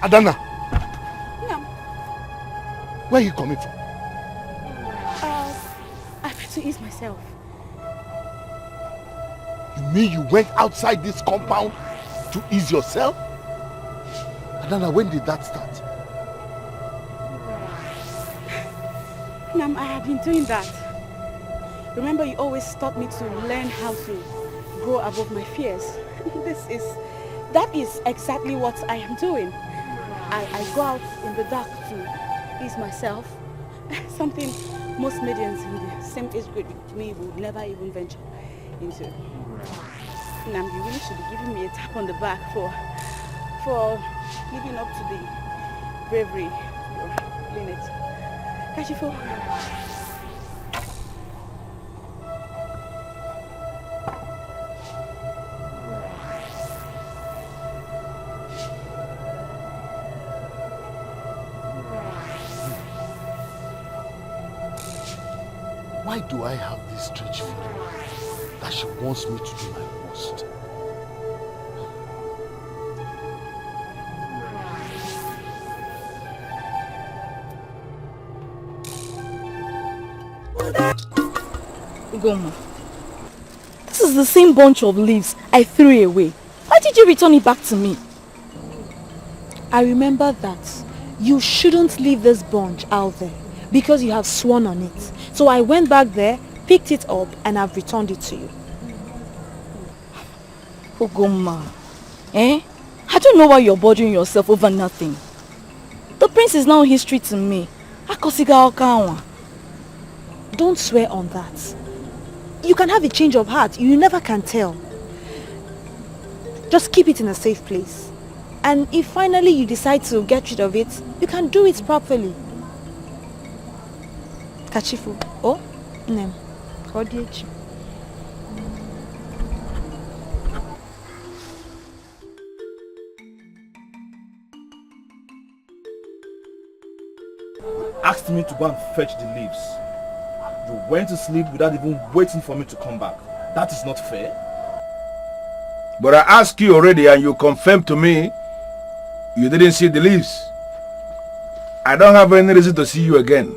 Adanna. Yeah. Where are you coming from? I have to ease myself. You mean you went outside this compound to ease yourself? Adanna, when did that start? Nam, I have been doing that. Remember, you always taught me to learn how to grow above my fears. That is exactly what I am doing. I go out in the dark to ease myself. Something most maidens in the same age grade with me would never even venture into. Nam, you really should be giving me a tap on the back for living up to the bravery you're playing it. Kashifo. Why do I have this strange feeling that she wants me to do my worst? Ugoma, this is the same bunch of leaves I threw away. Why did you return it back to me? I remember that you shouldn't leave this bunch out there because you have sworn on it. So I went back there, picked it up, and I've returned it to you. Ugoma, I don't know why you're bothering yourself over nothing. The prince is now history to me. Don't swear on that. You can have a change of heart. You never can tell. Just keep it in a safe place. And if finally you decide to get rid of it, you can do it properly. Kachifu. Oh? Nem. Kodiechi. Asked me to go and fetch the leaves. You went to sleep without even waiting for me to come back. That is not fair. But I asked you already and you confirmed to me you didn't see the leaves. I don't have any reason to see you again.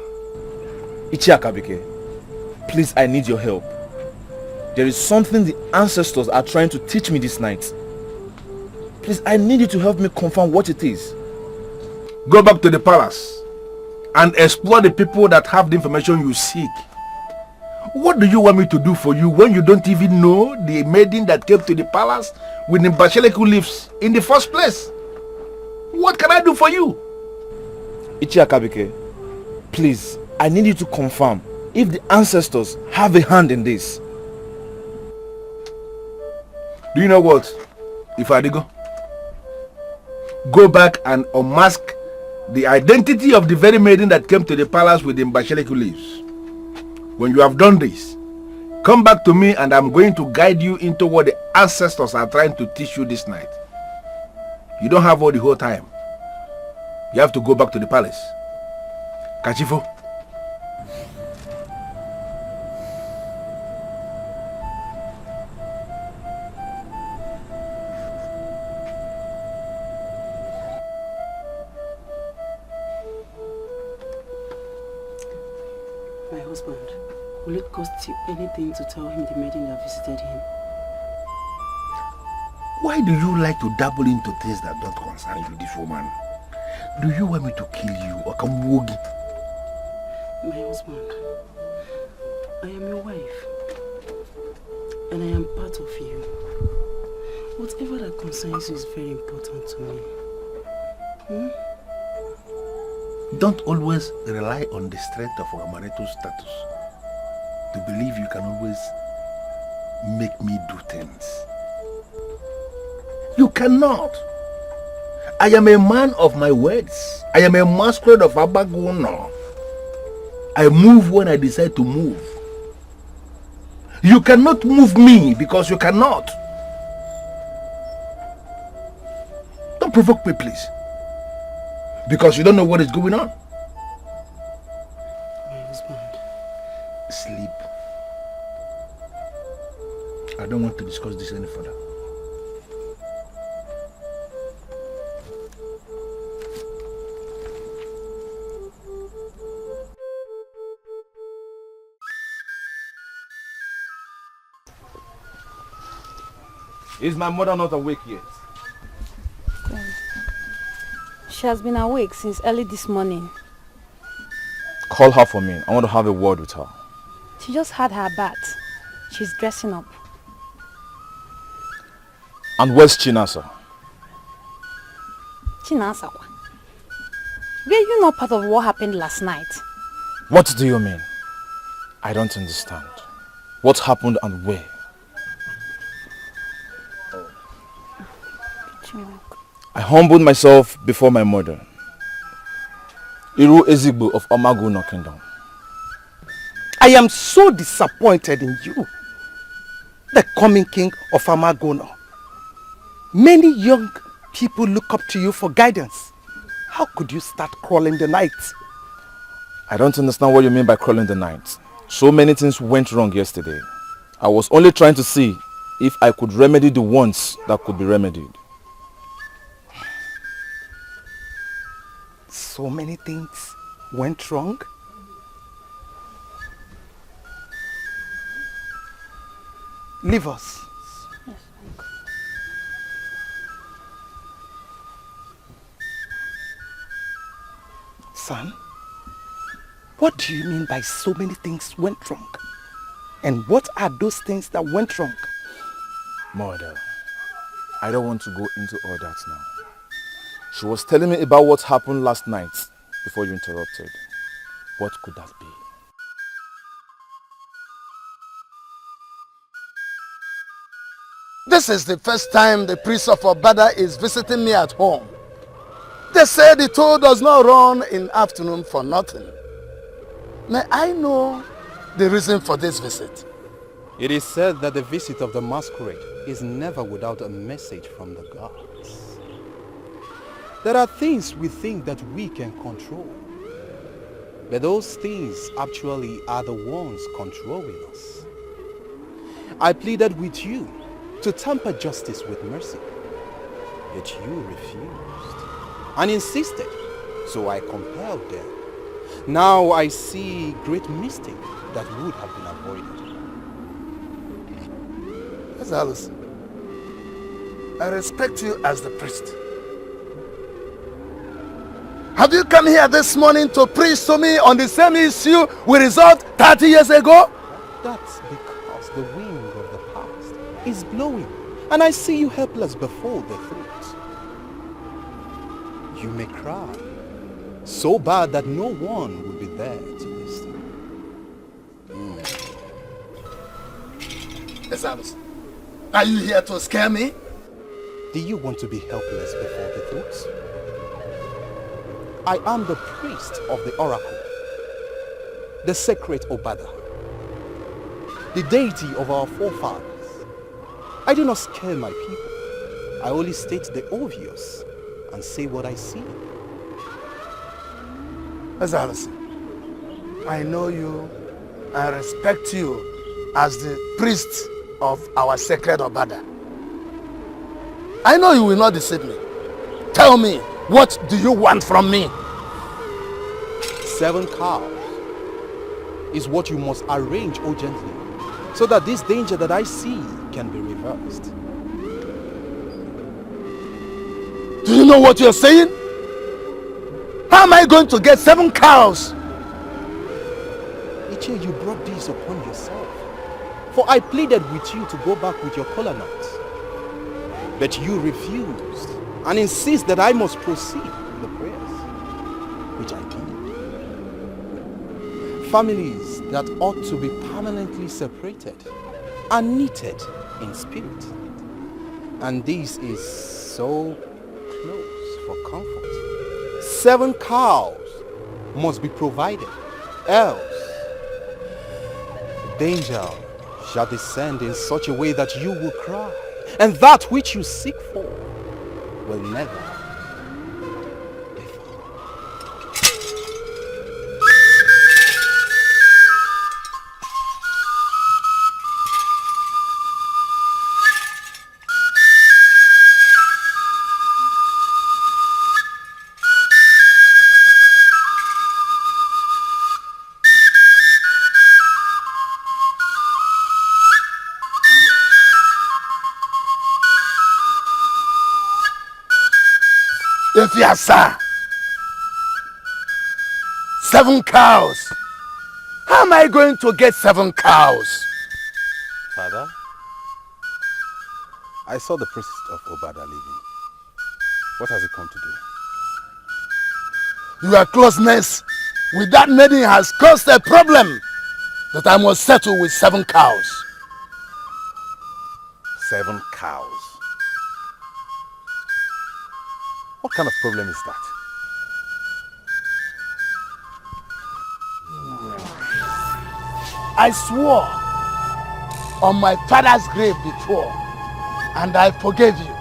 Ichiakabike, please, I need your help. There is something the ancestors are trying to teach me this night. Please, I need you to help me confirm what it is. Go back to the palace and explore the people that have the information you seek. What do you want me to do for you when you don't even know the maiden that came to the palace with the basheleku leaves in the first place? What can I do for you? Ichiakabike, please, I need you to confirm if the ancestors have a hand in this. Do you know what? If I go back and unmask the identity of the very maiden that came to the palace with the basheleku leaves. When you have done this, come back to me and I'm going to guide you into what the ancestors are trying to teach you this night. You don't have all the whole time. You have to go back to the palace. Kachifo. My husband, will it cost you anything to tell him the maiden that visited him? Why do you like to dabble into things that don't concern you, this woman? Do you want me to kill you or come wogi? My husband, I am your wife. And I am part of you. Whatever that concerns you is very important to me. Don't always rely on the strength of our marital status to believe you can always make me do things. You cannot. I am a man of my words. I am a masquerade of Abagono. I move when I decide to move. You cannot move me because you cannot. Don't provoke me, please. Because you don't know what is going on. My husband. Sleep. I don't want to discuss this any further. Is my mother not awake yet? She has been awake since early this morning. Call her for me. I want to have a word with her. She just had her bath. She's dressing up. And where's Chinasa? Chinasa? Were you not part of what happened last night? What do you mean? I don't understand. What happened and where? I humbled myself before my mother, Iru Ezigbo of Omaguno Kingdom. I am so disappointed in you, the coming king of Amagono. Many young people look up to you for guidance. How could you start crawling the night? I don't understand what you mean by crawling the night. So many things went wrong yesterday. I was only trying to see if I could remedy the ones that could be remedied. So many things went wrong? Leave us. Yes, uncle. Son, what do you mean by so many things went wrong? And what are those things that went wrong? Mother, I don't want to go into all that now. She was telling me about what happened last night before you interrupted. What could that be? This is the first time the priest of Obada is visiting me at home. They say the toll does not run in afternoon for nothing. May I know the reason for this visit? It is said that the visit of the masquerade is never without a message from the gods. There are things we think that we can control, but those things actually are the ones controlling us. I pleaded with you to temper justice with mercy, yet you refused and insisted, so I compelled them. Now I see great mistake that would have been avoided. Yes, Alice. I respect you as the priest. Have you come here this morning to preach to me on the same issue we resolved 30 years ago? That's because the wind of the past is blowing, and I see you helpless before the threat. You may cry, so bad that no one will be there to listen. Yes, Alice. Are you here to scare me? Do you want to be helpless before the threat? I am the priest of the oracle, the sacred Obada, the deity of our forefathers. I do not scare my people. I only state the obvious and say what I see. Yes, Alice. I know you. I respect you as the priest of our sacred Obada. I know you will not deceive me. Tell me, what do you want from me? 7 cows is what you must arrange urgently, so that this danger that I see can be reversed. Do you know what you're saying? How am I going to get 7 cows? Ichie, you brought this upon yourself. For I pleaded with you to go back with your kola nuts. But you refused and insist that I must proceed with the prayers, which I did. Families that ought to be permanently separated are knitted in spirit. And this is so close for comfort. 7 cows must be provided, else danger shall descend in such a way that you will cry, and that which you seek for will never be found. If yes, sir. 7 cows. How am I going to get 7 cows? Father, I saw the priest of Obada leaving. What has he come to do? Your closeness with that maiden has caused a problem that I must settle with 7 cows. 7 cows? What kind of problem is that? I swore on my father's grave before, and I forgave you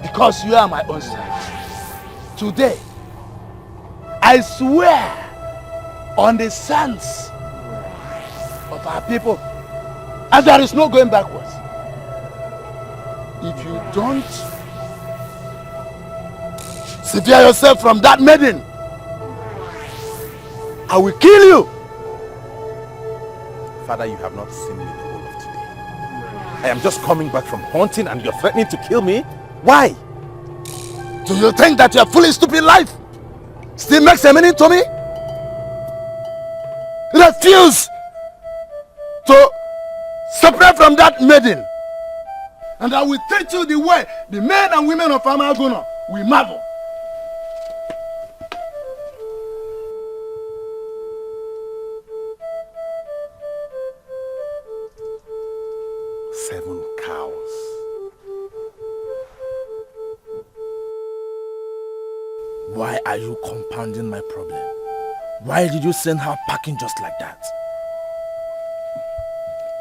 because you are my own son. Today, I swear on the sons of our people, and there is no going backwards. If you don't sever yourself from that maiden, I will kill you. Father, you have not seen me the whole of today. I am just coming back from hunting and you're threatening to kill me? Why? Do you think that your foolish, stupid life still makes a meaning to me? Refuse to separate from that maiden, and I will treat you the way the men and women of Amagono will marvel. Why are you compounding my problem? Why did you send her packing just like that?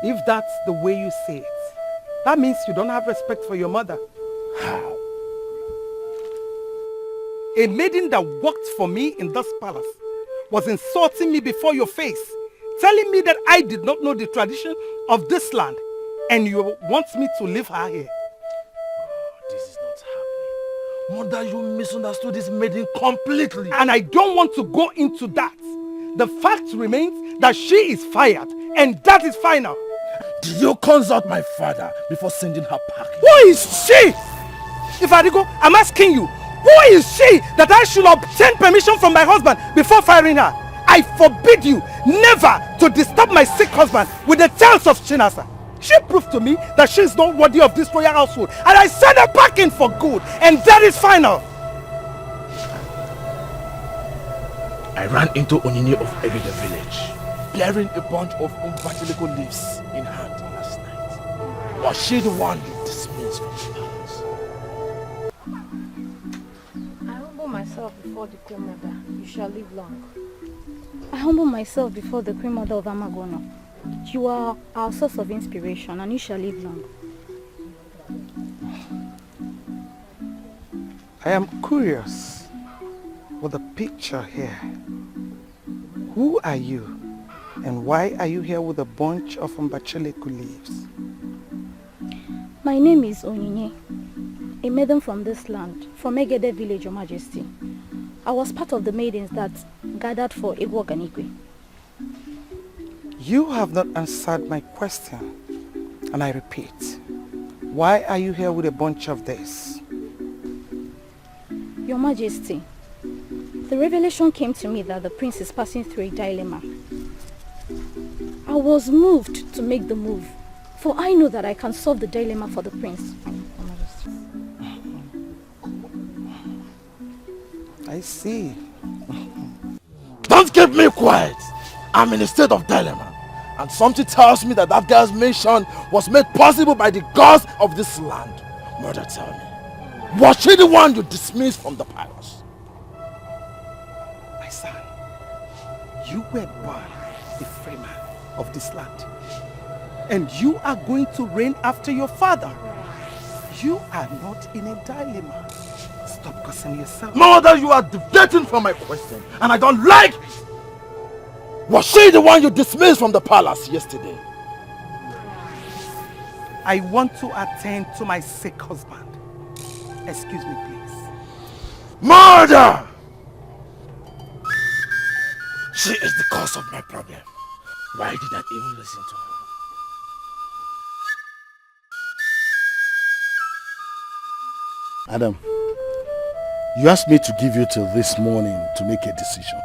If that's the way you say it, that means you don't have respect for your mother. How? A maiden that worked for me in this palace was insulting me before your face, telling me that I did not know the tradition of this land, and you want me to leave her here. This is not happening. Mother, you misunderstood this maiden completely. And I don't want to go into that. The fact remains that she is fired, and that is final. Did you consult my father before sending her packing? Who is she? If Adigo, I'm asking you, who is she that I should obtain permission from my husband before firing her? I forbid you never to disturb my sick husband with the tales of Chinasa. She proved to me that she is not worthy of this royal household, and I send her packing for good, and that is final. I ran into Ini of Ebide village, bearing a bunch of umbatiliko leaves in hand last night. Was she the one you dismissed from the palace? I humble myself before the Queen Mother. You shall live long. I humble myself before the Queen Mother of Amagono. You are our source of inspiration, and you shall live long. I am curious with the picture here. Who are you, and why are you here with a bunch of umbacheleku leaves? My name is Onyinye, a maiden from this land, from Egede village, Your Majesty. I was part of the maidens that gathered for Igwo Ganikwe. You have not answered my question, and I repeat, why are you here with a bunch of this? Your Majesty, the revelation came to me that the prince is passing through a dilemma. I was moved to make the move, for I know that I can solve the dilemma for the prince. Your Majesty. I see. Don't keep me quiet. I'm in a state of dilemma. And something tells me that that girl's mission was made possible by the gods of this land. Mother, tell me, was she the one you dismissed from the palace? My son, you were born a free man of this land. And you are going to reign after your father. You are not in a dilemma. Stop cursing yourself. Mother, you are deviating from my question, and I don't like it. Was she the one you dismissed from the palace yesterday? I want to attend to my sick husband. Excuse me, please. Murder! She is the cause of my problem. Why did I even listen to her? Adam, You asked me to give you till this morning to make a decision.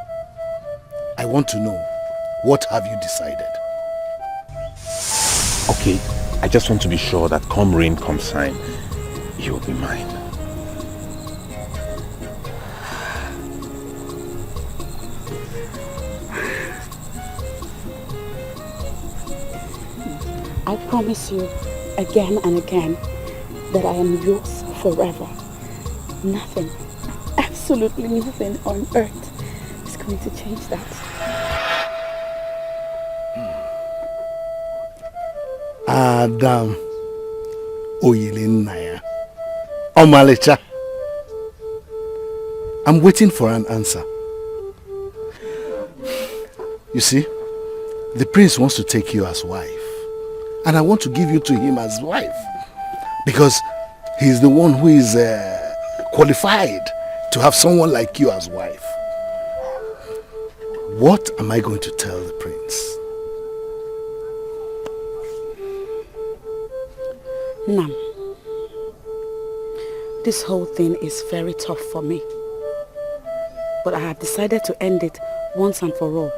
I want to know, what have you decided? Okay, I just want to be sure that come rain, come shine, you will be mine. I promise you again and again that I am yours forever. Nothing, absolutely nothing on earth is going to change that. Adam Oyelinaya Omalecha. I'm waiting for an answer. You see, the prince wants to take you as wife. And I want to give you to him as wife. Because he's the one who is qualified to have someone like you as wife. What am I going to tell the prince? Nam, this whole thing is very tough for me. But I have decided to end it once and for all.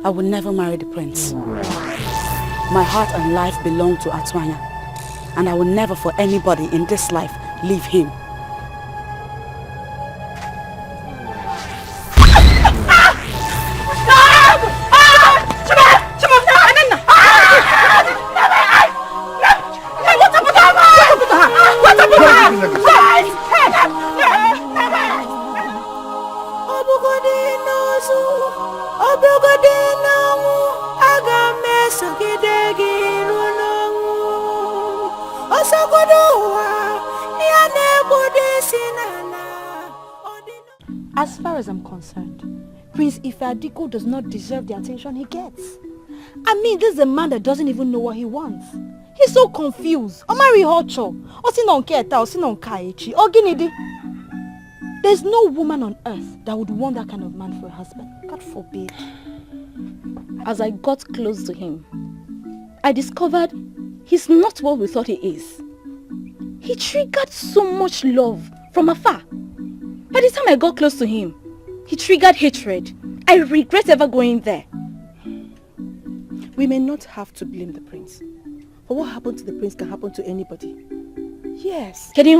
I will never marry the prince. My heart and life belong to Atuanya, and I will never for anybody in this life leave him. As far as I'm concerned, Prince Dikeh does not deserve the attention he gets. I mean, this is a man that doesn't even know what he wants. He's so confused. There's no woman on earth that would want that kind of man for a husband. God forbid. As I got close to him, I discovered he's not what we thought he is. He triggered so much love from afar. By the time I got close to him, he triggered hatred. I regret ever going there. We may not have to blame the prince. But what happened to the prince can happen to anybody. Yes. He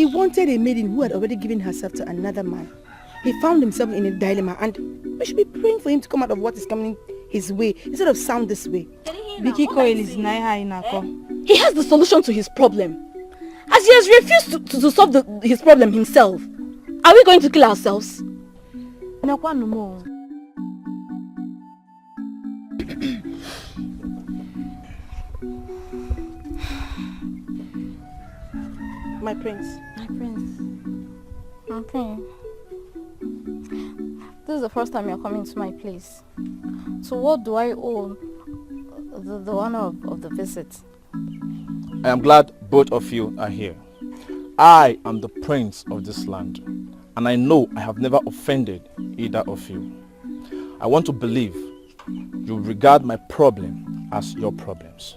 wanted a maiden who had already given herself to another man. He found himself in a dilemma, and we should be praying for him to come out of what is coming his way instead of sound this way. He has the solution to his problem. As he has refused to solve his problem himself, are we going to kill ourselves? My prince. My prince. Okay. This is the first time you're coming to my place. So what do I owe the honor of the visit? I am glad both of you are here. I am the prince of this land, and I know I have never offended either of you. I want to believe you regard my problem as your problems.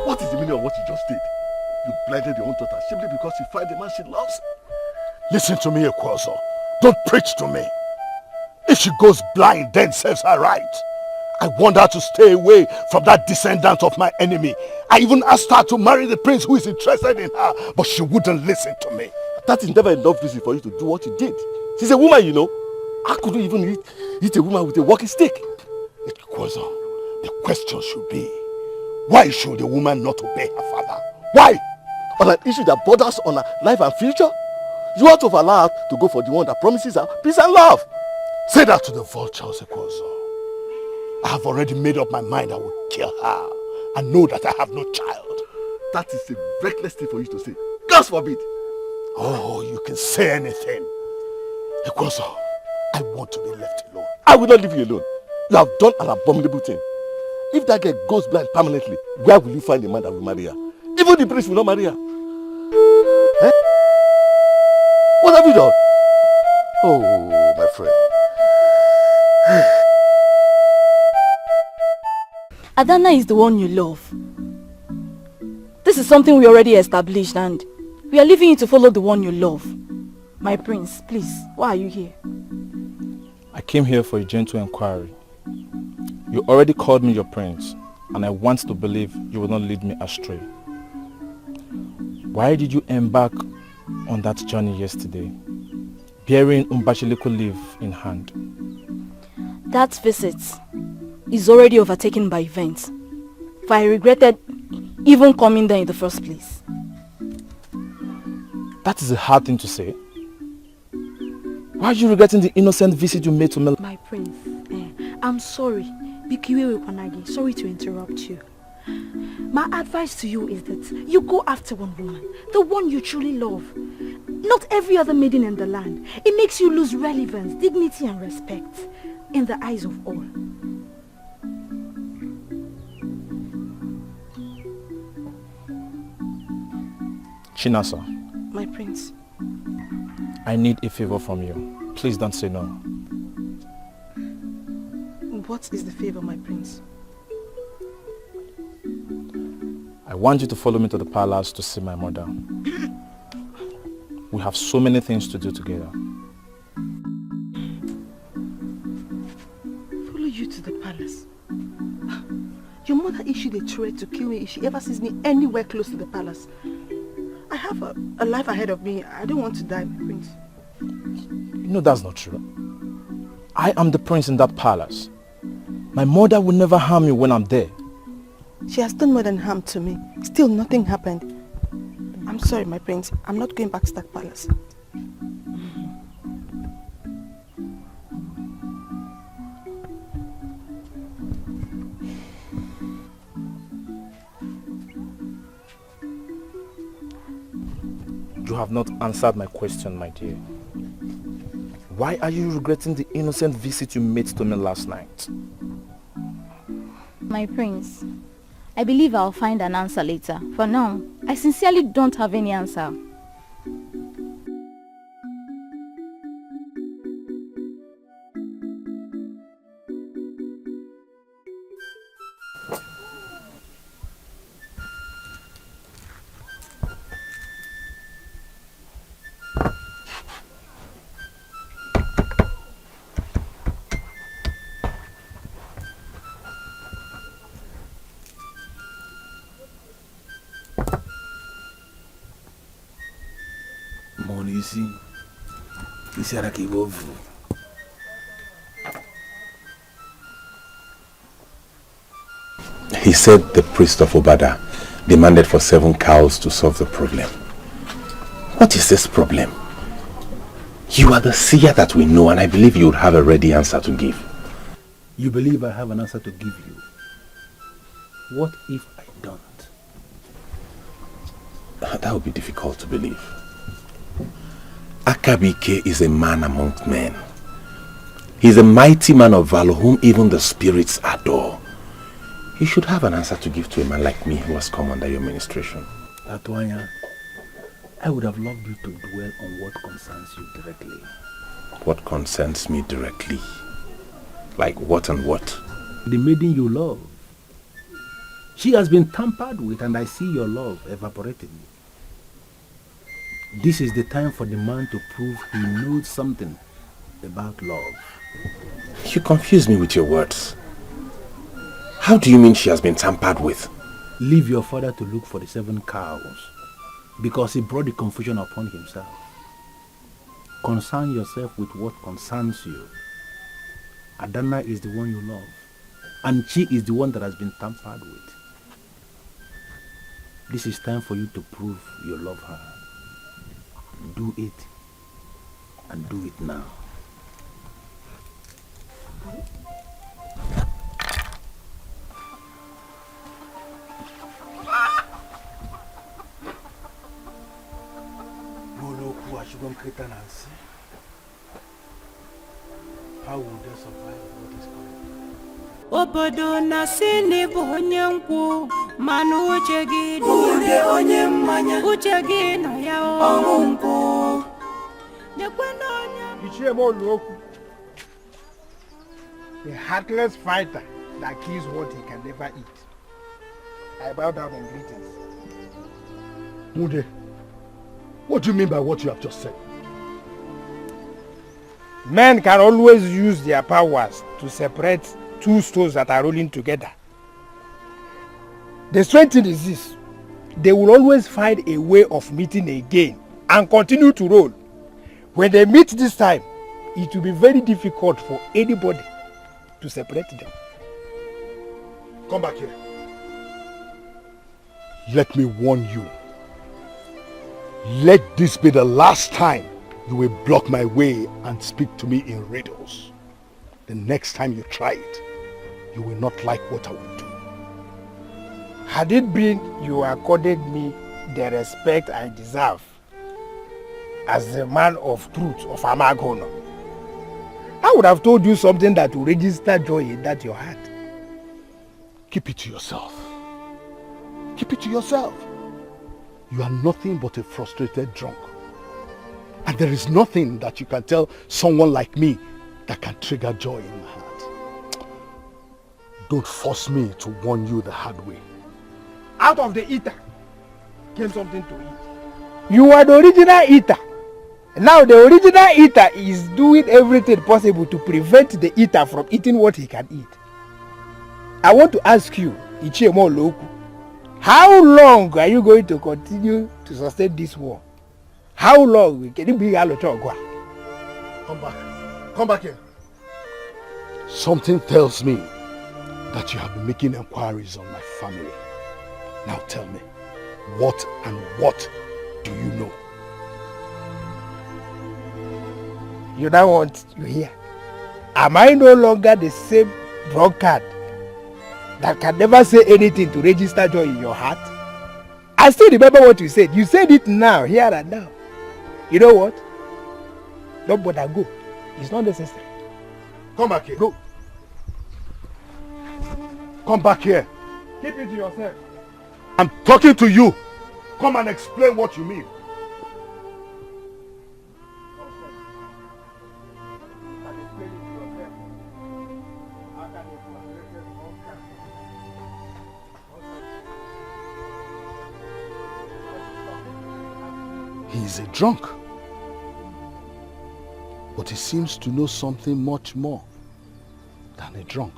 What is the meaning of what you just did? You blinded your own daughter simply because you find the man she loves? Listen to me, Ekwozo. Don't preach to me. If she goes blind, then serves her right. I want her to stay away from that descendant of my enemy. I even asked her to marry the prince who is interested in her, but she wouldn't listen to me. That is never enough reason for you to do what you did. She's a woman, you know. How could you even hit a woman with a walking stick? Ekwozo, the question should be, why should a woman not obey her father? Why? On an issue that borders on her life and future? You ought to allow her to go for the one that promises her peace and love. Say that to the vultures, Ekwozo. I have already made up my mind I will kill her and know that I have no child. That is a reckless thing for you to say. God forbid. Oh, you can say anything. Ekoso, I want to be left alone. I will not leave you alone. You have done an abominable thing. If that girl goes blind permanently, where will you find a man that will marry her? Even the priest will not marry her. Eh? What have you done? Oh, my friend. Adanna is the one you love. This is something we already established and we are leaving you to follow the one you love. My prince, please, why are you here? I came here for a gentle inquiry. You already called me your prince, and I want to believe you will not lead me astray. Why did you embark on that journey yesterday, bearing Umbashiliko leaf in hand? That visit is already overtaken by events, for I regretted even coming there in the first place. That is a hard thing to say. Why are you regretting the innocent visit you made to me? My prince, I'm sorry. Bikiwe Kwanagi, sorry to interrupt you. My advice to you is that you go after one woman, the one you truly love. Not every other maiden in the land. It makes you lose relevance, dignity and respect in the eyes of all. Chinasa. My prince. I need a favor from you. Please don't say no. What is the favor, my prince? I want you to follow me to the palace to see my mother. We have so many things to do together. Follow you to the palace? Your mother issued a threat to kill me if she ever sees me anywhere close to the palace. I have a life ahead of me. I don't want to die, my prince. You know that's not true. I am the prince in that palace. My mother will never harm you when I'm there. She has done more than harm to me. Still, nothing happened. I'm sorry, my prince. I'm not going back to that palace. You have not answered my question, my dear. Why are you regretting the innocent visit you made to me last night? My prince, I believe I'll find an answer later. For now, I sincerely don't have any answer. He said the priest of Obada demanded for 7 cows to solve the problem. What is this problem? You are the seer that we know, and I believe you would have a ready answer to give. You believe I have an answer to give you? What if I don't? That would be difficult to believe. Akabike is a man amongst men. He's a mighty man of valor whom even the spirits adore. You should have an answer to give to a man like me who has come under your ministration. Atuanya, I would have loved you to dwell on what concerns you directly. What concerns me directly? Like what and what? The maiden you love. She has been tampered with, and I see your love evaporating. This is the time for the man to prove he knows something about love. You confuse me with your words. How do you mean she has been tampered with? Leave your father to look for the 7 cows, because he brought the confusion upon himself. Concern yourself with what concerns you. Adanna is the one you love, and she is the one that has been tampered with. This is time for you to prove you love her. Do it, and do it now. Wait and see. How will they survive what is coming? Obodo na sini bụ onye nkwụ mana uche gị dị onye mmanya uche gị nọ ya ọnwụ nkwụ nekwena onye Ichie Moluoku, the heartless fighter that kills what he can never eat. I bow down in greetings. Mude, what do you mean by what you have just said? Men can always use their powers to separate two stones that are rolling together. The strange thing is this: they will always find a way of meeting again and continue to roll. When they meet this time, it will be very difficult for anybody to separate them. Come back here. Let me warn you. Let this be the last time you will block my way and speak to me in riddles. The next time you try it, you will not like what I will do. Had it been you accorded me the respect I deserve as the man of truth of Amagono, I would have told you something that will register joy in that your heart. Keep it to yourself. Keep it to yourself. You are nothing but a frustrated drunk. And there is nothing that you can tell someone like me that can trigger joy in my heart. Don't force me to warn you the hard way. Out of the eater came something to eat. You are the original eater. Now the original eater is doing everything possible to prevent the eater from eating what he can eat. I want to ask you, Ichie Moluoku, how long are you going to continue to sustain this war? How long can it be Alochogwa? Come back. Come back here. Something tells me that you have been making inquiries on my family. Now tell me, what do you know? You now want to hear? Am I no longer the same drunkard that can never say anything to register joy in your heart? I still remember what you said. You said it now, here and now. You know what? Don't bother, go. It's not necessary. Come back here. Go. Come back here. Keep it to yourself. I'm talking to you. Come and explain what you mean. He is a drunk. But he seems to know something much more than a drunk.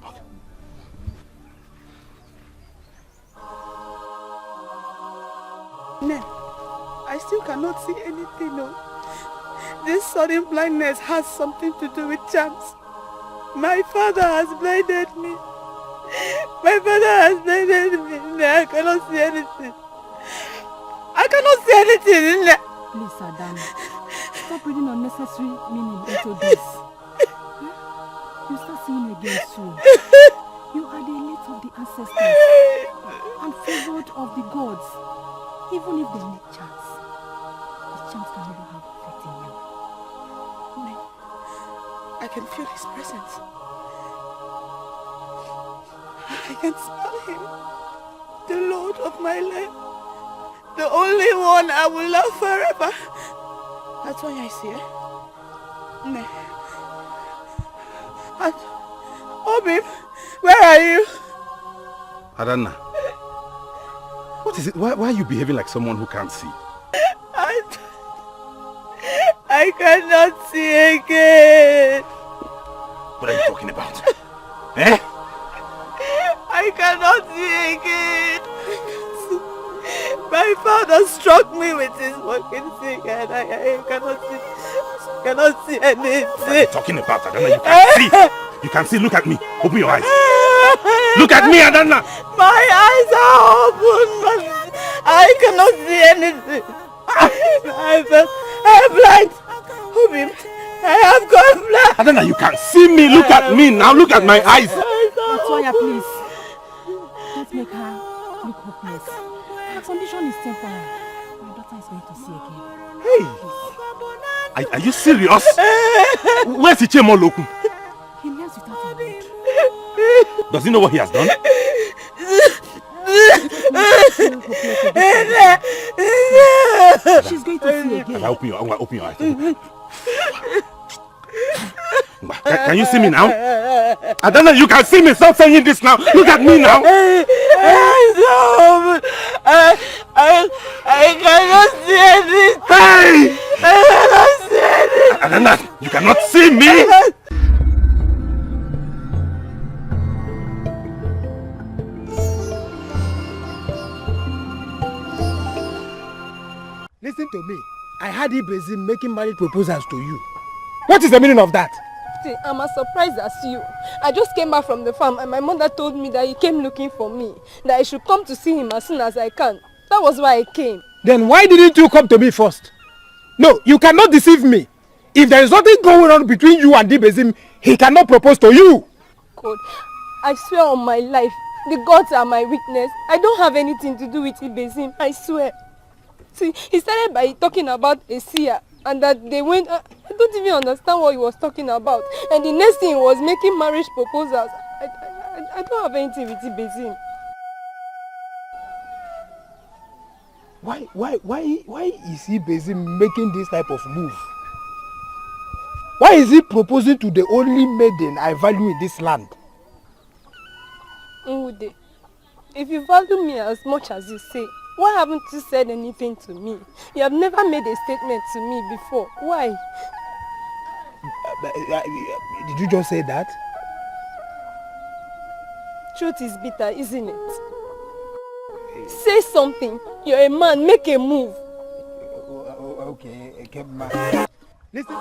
Okay. No, I still cannot see anything. No. This sudden blindness has something to do with charms. My father has blinded me. My father has blinded me. No, I cannot see anything. I cannot see anything. Please, Adanna, stop reading unnecessary meaning into this. You start seeing again soon. You are the elite of the ancestors and favored of the gods. Even if they make chance, the chance can never have effect in you. I can feel his presence. I can smell him. The Lord of my life. The only one I will love forever. Atuanya is here. No. Obim, where are you? Adanna, what is it? Why are you behaving like someone who can't see? I cannot see again. What are you talking about? Eh? I cannot see again. My father struck me with his walking stick and I cannot see anything. What are you talking about, Adanna? You can't see. You can see. Look at me. Open your eyes. Look at me, Adanna. My eyes are open, but I cannot see anything. I am blind. Obim, I have gone blind. Adanna, you can see me. Look at me now. Look at my eyes. Atuanya, please. Let's make her look hopeless. condition is temporary. My daughter is going to see again. Hey! Are you serious? Where's Ichemo Loku? He lives without a word. Does he know what he has done? She's going to see again. Open your eyes. Can you see me now? Adanna, you can see me. Stop saying this now. Look at me now. I cannot see anything. Hey! I cannot see anything. Adanna, you cannot see me. Listen to me. I had Ibezim making marriage proposals to you. What is the meaning of that? See, I'm as surprised as you. I just came back from the farm and my mother told me that he came looking for me. That I should come to see him as soon as I can. That was why I came. Then why didn't you come to me first? No, you cannot deceive me. If there is nothing going on between you and Ibezim, he cannot propose to you. God, I swear on my life, the gods are my witness. I don't have anything to do with Ibezim, I swear. See, he started by talking about a seer and that they went... I don't even understand what he was talking about. And the next thing was making marriage proposals. I don't have anything with Ibezim. Why is Ibezim making this type of move? Why is he proposing to the only maiden I value in this land? Ngude, if you value me as much as you say, why haven't you said anything to me? You have never made a statement to me before. Why? Did you just say that? Truth is bitter, isn't it? Say something. You're a man. Make a move. Okay, man. Listen.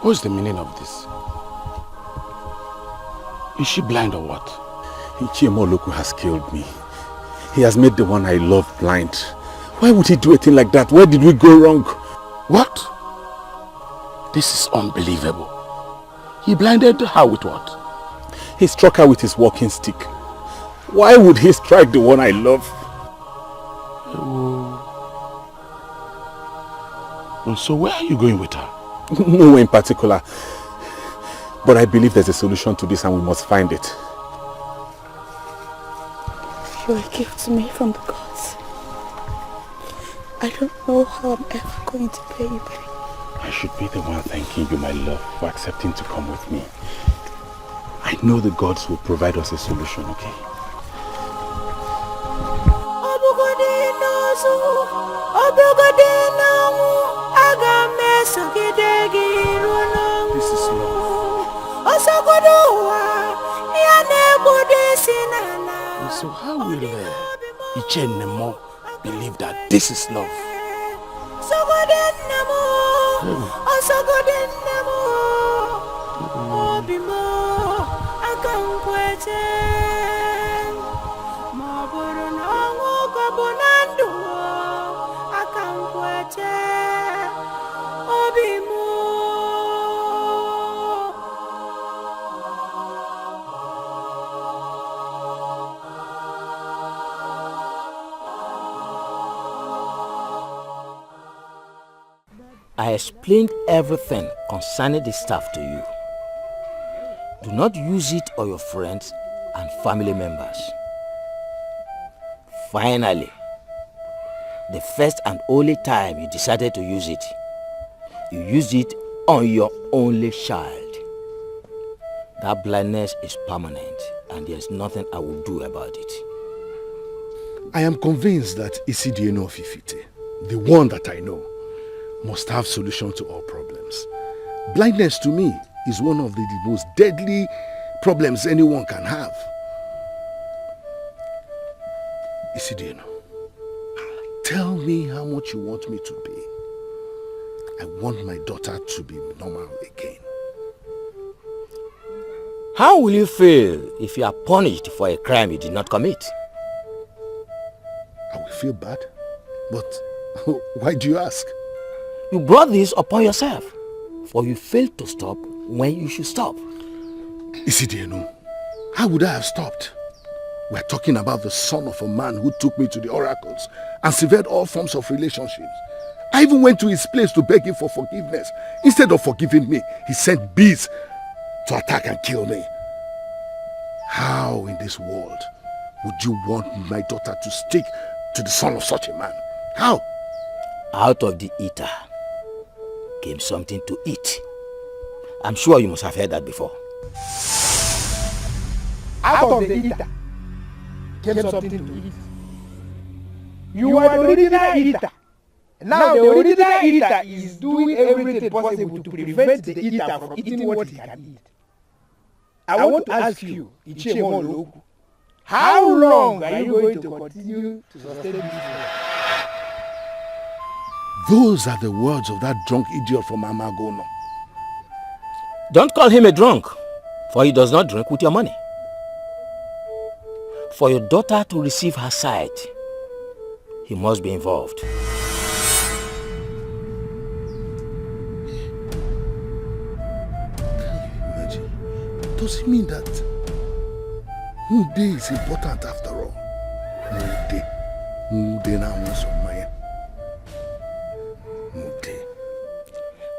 What's the meaning of this? Is she blind or what? Ichemo Loku has killed me. He has made the one I love blind. Why would he do a thing like that? Where did we go wrong? What? This is unbelievable. He blinded her with what? He struck her with his walking stick. Why would he strike the one I love? So where are you going with her? Nowhere in particular. But I believe there's a solution to this and we must find it. You're a gift to me from the gods. I don't know how I'm ever going to pay you back. I should be the one thanking you, my love, for accepting to come with me. I know the gods will provide us a solution, okay? This is love. And so how will Ichenemo believe that this is love? I explained everything concerning the staff to you. Do not use it on your friends and family members. Finally, the first and only time you decided to use it, you used it on your only child. That blindness is permanent and there's nothing I will do about it. I am convinced that Ini Edo of Ifite, the one that I know, must have solution to all problems. Blindness to me is one of the most deadly problems anyone can have. Ini Edo, tell me how much you want me to pay. I want my daughter to be normal again. How will you feel if you are punished for a crime you did not commit? I will feel bad, but why do you ask? You brought this upon yourself, for you failed to stop when you should stop. Ini Edo, how would I have stopped? We're talking about the son of a man who took me to the oracles and severed all forms of relationships. I even went to his place to beg him for forgiveness. Instead of forgiving me, he sent bees to attack and kill me. How in this world would you want my daughter to stick to the son of such a man? How? Out of the eater came something to eat. I'm sure you must have heard that before. Out of the eater came something to eat. You are the original eater. Now the original eater is doing everything possible to prevent the eater from eating what he can eat. I want to ask you, how long are you going to continue to sustain this? Those are the words of that drunk idiot from Amagono. Don't call him a drunk, for he does not drink with your money. For your daughter to receive her sight, he must be involved. Does it mean that Mude is important after all? Mude now wants some money. Mude.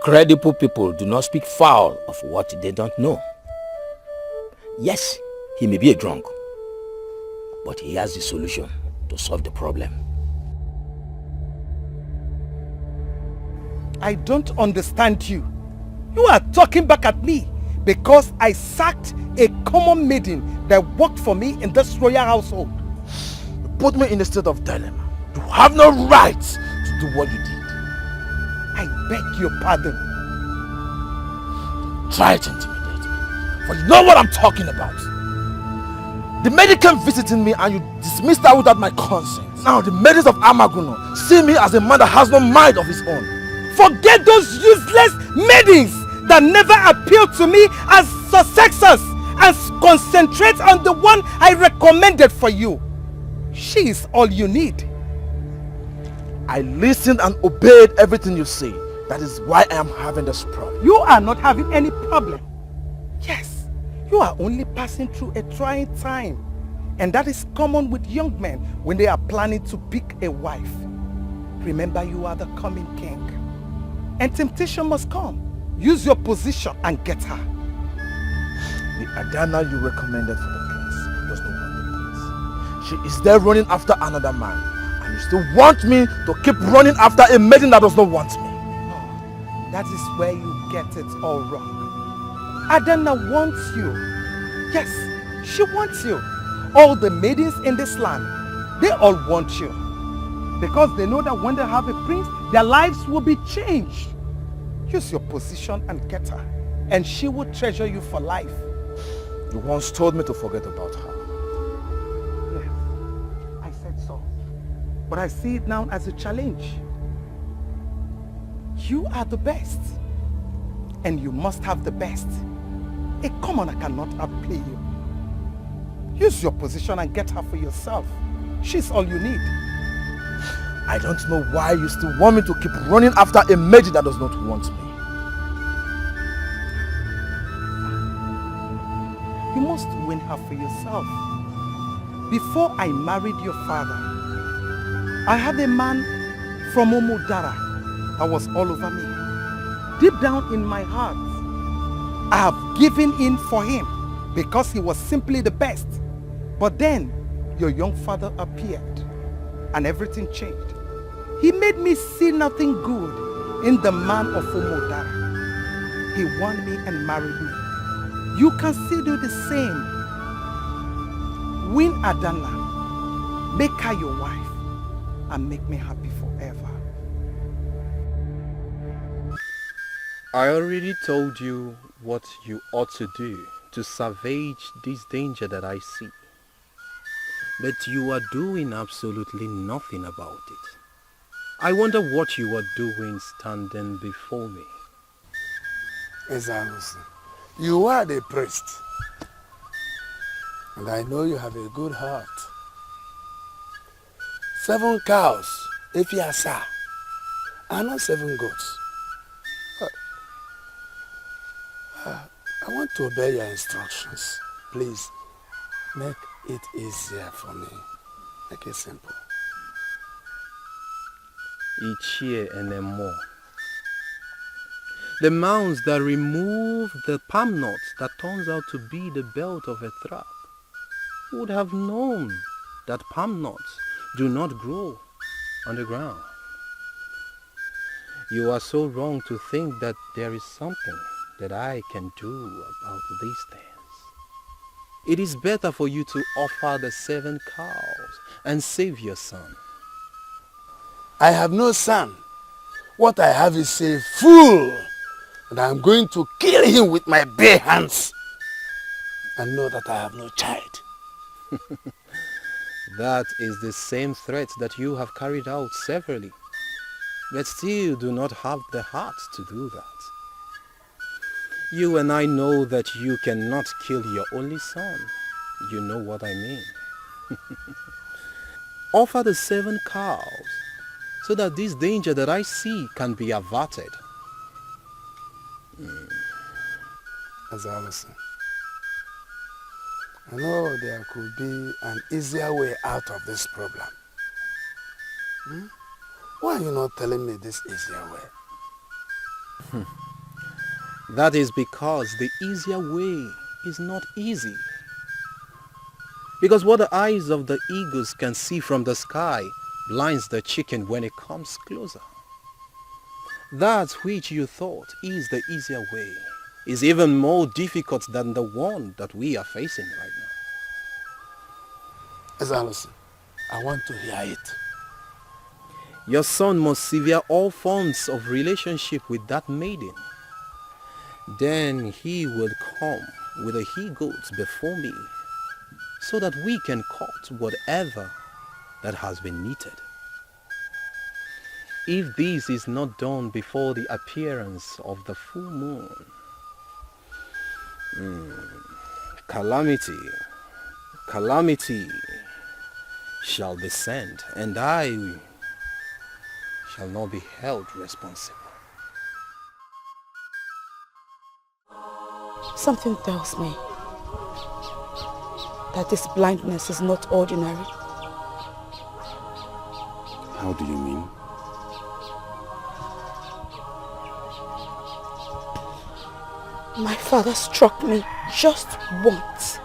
Credible people do not speak foul of what they don't know. Yes, he may be a drunk, but he has the solution to solve the problem. I don't understand you. You are talking back at me because I sacked a common maiden that worked for me in this royal household. You put me in a state of dilemma. You have no right to do what you did. I beg your pardon. Try to intimidate me, for you know what I'm talking about. The maiden came visiting me and you dismissed her without my consent. Now the maidens of Amaguno see me as a man that has no mind of his own. Forget those useless maidens that never appealed to me as successors and concentrate on the one I recommended for you. She is all you need. I listened and obeyed everything you say. That is why I am having this problem. You are not having any problem. Yes, you are only passing through a trying time. And that is common with young men when they are planning to pick a wife. Remember, you are the coming king. And temptation must come. Use your position and get her. The Adanna you recommended for the prince does not want the prince. She is there running after another man. And you still want me to keep running after a maiden that does not want me. Oh, that is where you get it all wrong. Adanna wants you. Yes, she wants you. All the maidens in this land, they all want you. Because they know that when they have a prince, their lives will be changed. Use your position and get her, and she will treasure you for life. You once told me to forget about her. Yes, I said so. But I see it now as a challenge. You are the best, and you must have the best. A commoner cannot outplay you. Use your position and get her for yourself. She's all you need. I don't know why you still want me to keep running after a maiden that does not want me. You must win her for yourself. Before I married your father, I had a man from Omodara that was all over me. deep down in my heart, I have given in for him because he was simply the best. But then your young father appeared and everything changed. He made me see nothing good in the man of Umodara. He won me and married me. You can still do the same. Win Adanna, make her your wife, and make me happy forever. I already told you what you ought to do to salvage this danger that I see. But you are doing absolutely nothing about it. I wonder what you are doing standing before me. Exactly. You are the priest. And I know you have a good heart. 7 cows, if you are sir, are not 7 goats. I want to obey your instructions. Please, make it easier for me. Make it simple. Each year and then more. The mounds that remove the palm nut that turns out to be the belt of a trap would have known that palm nuts do not grow on the ground. You are so wrong to think that there is something that I can do about these things. It is better for you to offer the 7 cows and save your son. I have no son. What I have is a fool. And I'm going to kill him with my bare hands. And know that I have no child. That is the same threat that you have carried out severally, but still do not have the heart to do that. You and I know that you cannot kill your only son. You know what I mean. Offer the 7 cows so that this danger that I see can be averted. As I was saying, I know there could be an easier way out of this problem. Why are you not telling me this easier way? That is because the easier way is not easy. Because what the eyes of the eagles can see from the sky blinds the chicken when it comes closer. That which you thought is the easier way is even more difficult than the one that we are facing right now. Ezalosi, I want to hear it. Your son must sever all forms of relationship with that maiden. Then he will come with the he-goats before me, so that we can cut whatever that has been knitted. If this is not done before the appearance of the full moon, calamity shall descend, and I shall not be held responsible. Something tells me that this blindness is not ordinary. How do you mean? My father struck me just once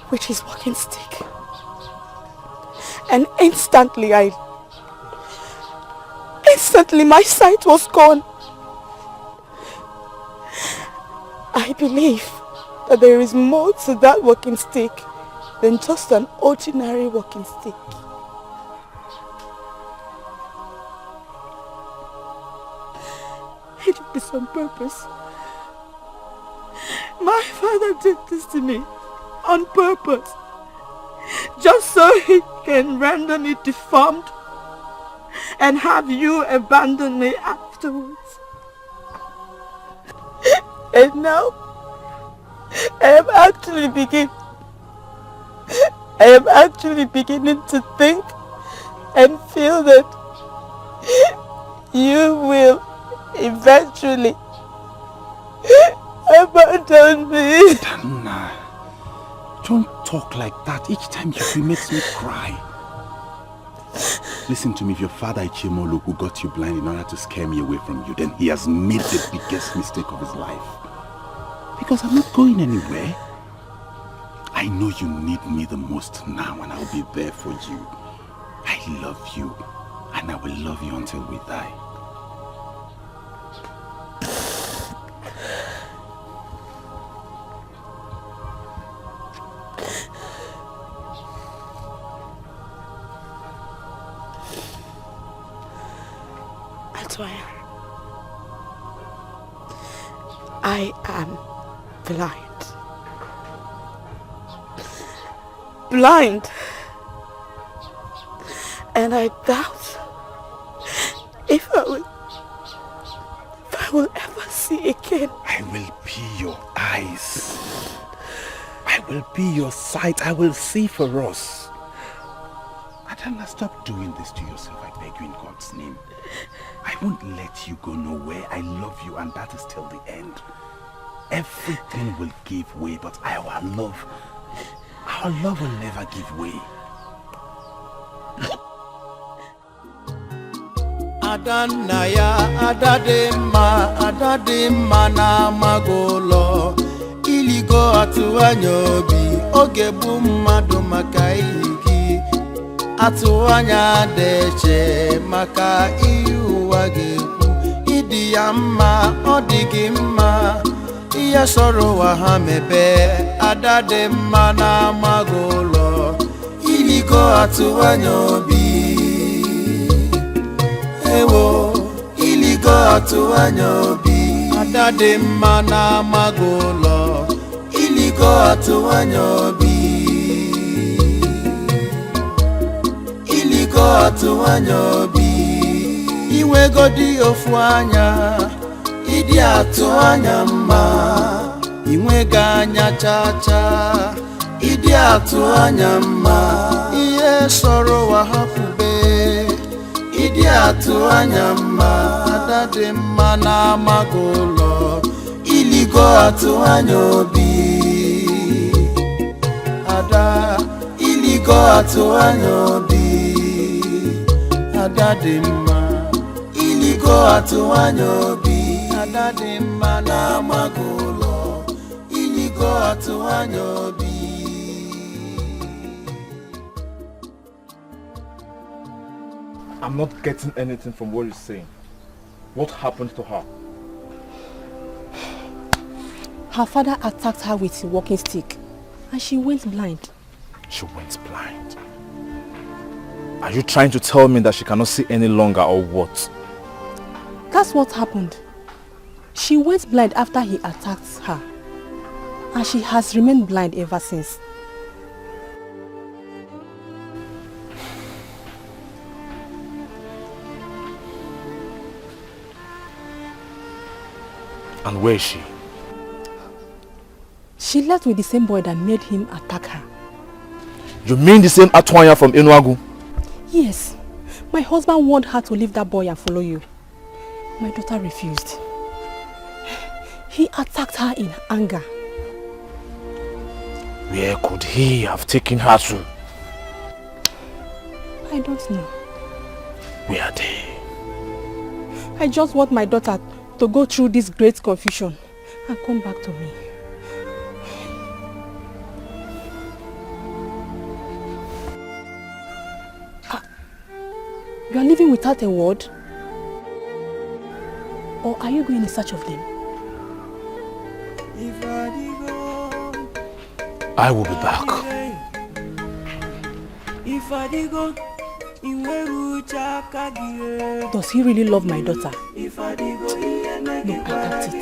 with his walking stick. And instantly my sight was gone. I believe that there is more to that walking stick than just an ordinary walking stick. He did this on purpose. My father did this to me on purpose, just so he can render me deformed and have you abandon me afterwards. And now, I am actually beginning to think and feel that you will eventually abandon me. Adanna, don't talk like that. Each time you makes me cry. Listen to me, if your father Ichimolu who got you blind in order to scare me away from you, then he has made the biggest mistake of his life. Because I'm not going anywhere. I know you need me the most now and I'll be there for you. I love you and I will love you until we die. Atuanya, I am blind. Blind. And I doubt if I will ever see again. I will be your eyes. I will be your sight. I will see for us. Adanna, stop doing this to yourself. I beg you in God's name. I won't let you go nowhere. I love you and that is till the end. Everything will give way, but our love will never give way. Adanna ya adadimma na magolo iligo Atuanya obi oge bu mmadu maka iligi Atuanya deche maka iuwa gebu idi ya mma odigi mma iya soro wa ha mebe adadimma na magolo iligo Atuanya obi ewo iligo Atuanya obi adadimma na magolo iligo Atuanya obi iligo Atuanya obi iwegodi ofu anya idi Atuanya mma inwega anya chacha idi Atuanya mma iye soro wa hapube idi Atuanya mma adadimma na magolo iligo Atuanya obi ada iligo Atuanya obi adadimma iligo Atuanya obi adadimma na magolo iligo Atuanya obi. I'm not getting anything from what you're saying. What happened to her? Her father attacked her with a walking stick and she went blind. She went blind. Are you trying to tell me that she cannot see any longer or what? That's what happened. She went blind after he attacked her and she has remained blind ever since. And where is she? She left with the same boy that made him attack her. You mean the same Atuanya from Enugu? Yes. My husband warned her to leave that boy and follow you. My daughter refused. He attacked her in anger. Where could he have taken her to? I don't know. Where are they? I just want my daughter to go through this great confusion and come back to me. You are leaving without a word? Or are you going in search of them? I will be back. Does he really love my daughter? No, I doubt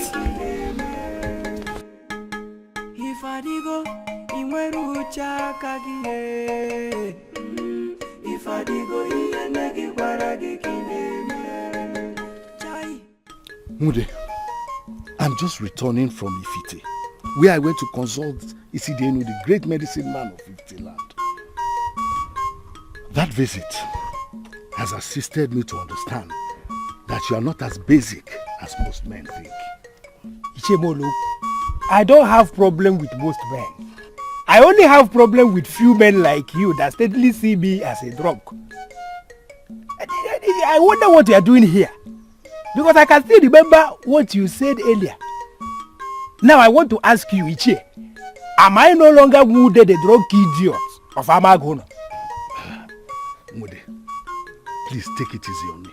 Mude, I'm just returning from Ifite, where I went to consult Ini Edo, the great medicine man of Ifite land. That visit has assisted me to understand that you are not as basic as most men think. Ichemolo, I don't have problem with most men. I only have problem with few men like you that steadily see me as a drunk. I wonder what you are doing here. Because I can still remember what you said earlier. Now I want to ask you, Ichie, am I no longer Mude, the drunk idiot of Amagono? Mude, please take it easy on me.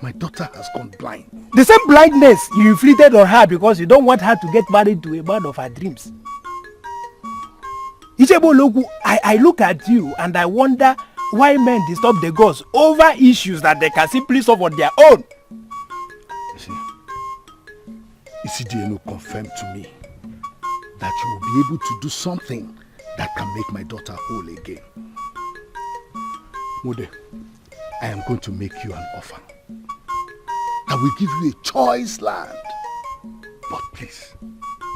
My daughter has gone blind. The same blindness you inflicted on her because you don't want her to get married to a man of her dreams. Ichebo Loku, I look at you and I wonder why men disturb the gods over issues that they can simply solve on their own. You see, Isidieno confirmed to me that you will be able to do something that can make my daughter whole again. Mude, I am going to make you an offer. I will give you a choice land. But please,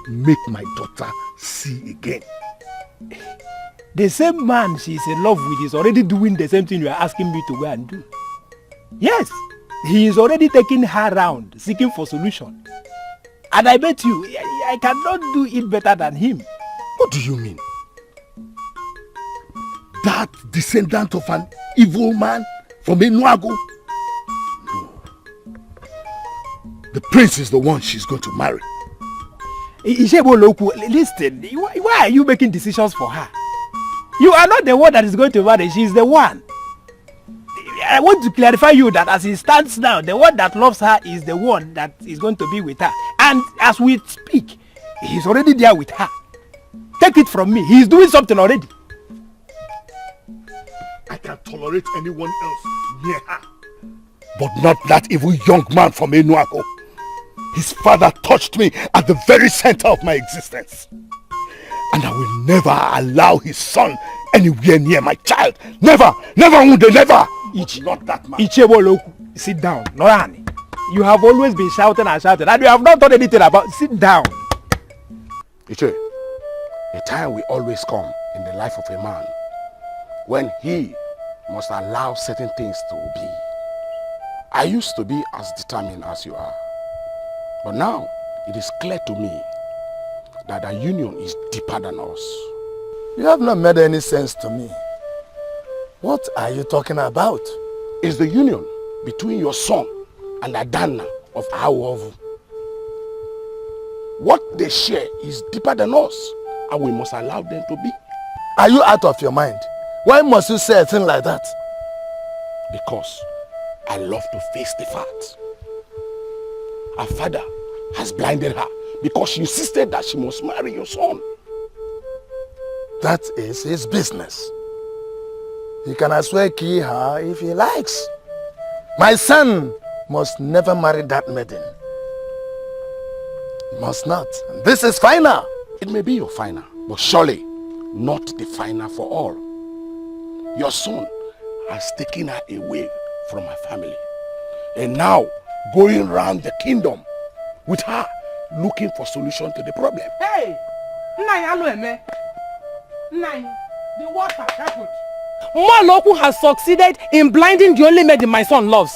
make my daughter see again. The same man she is in love with is already doing the same thing you are asking me to go and do. Yes, he is already taking her around, seeking for solution. And I bet you, I cannot do it better than him. What do you mean? That descendant of an evil man from Enuago? No. The prince is the one she's going to marry. Ishebo Loku, listen, why are you making decisions for her? You are not the one that is going to marry, she is the one. I want to clarify you that as it stands now, the one that loves her is the one that is going to be with her. And as we speak, he's already there with her. Take it from me, he's doing something already. I can tolerate anyone else near her, but not that evil young man from Enuago. His father touched me at the very center of my existence. And I will never allow his son anywhere near my child. Never, never, never. Not that man. Ichebo Loku, sit down. Norani, you have always been shouting and shouting, and you have not done anything about it. Sit down. Iche, a time will always come in the life of a man when he must allow certain things to be. I used to be as determined as you are. But now, it is clear to me that our union is deeper than us. You have not made any sense to me. What are you talking about? It's the union between your son and Adanna of Awovu. What they share is deeper than us, and we must allow them to be. Are you out of your mind? Why must you say a thing like that? Because I love to face the facts. Her father has blinded her because she insisted that she must marry your son. That is his business. He can as well kill her if he likes. My son must never marry that maiden. Must not. And this is final. It may be your final, but surely not the final for all. Your son has taken her away from her family. And now, going around the kingdom with her, looking for solution to the problem. Hey! The what has happened? Maloku has succeeded in blinding the only maiden my son loves.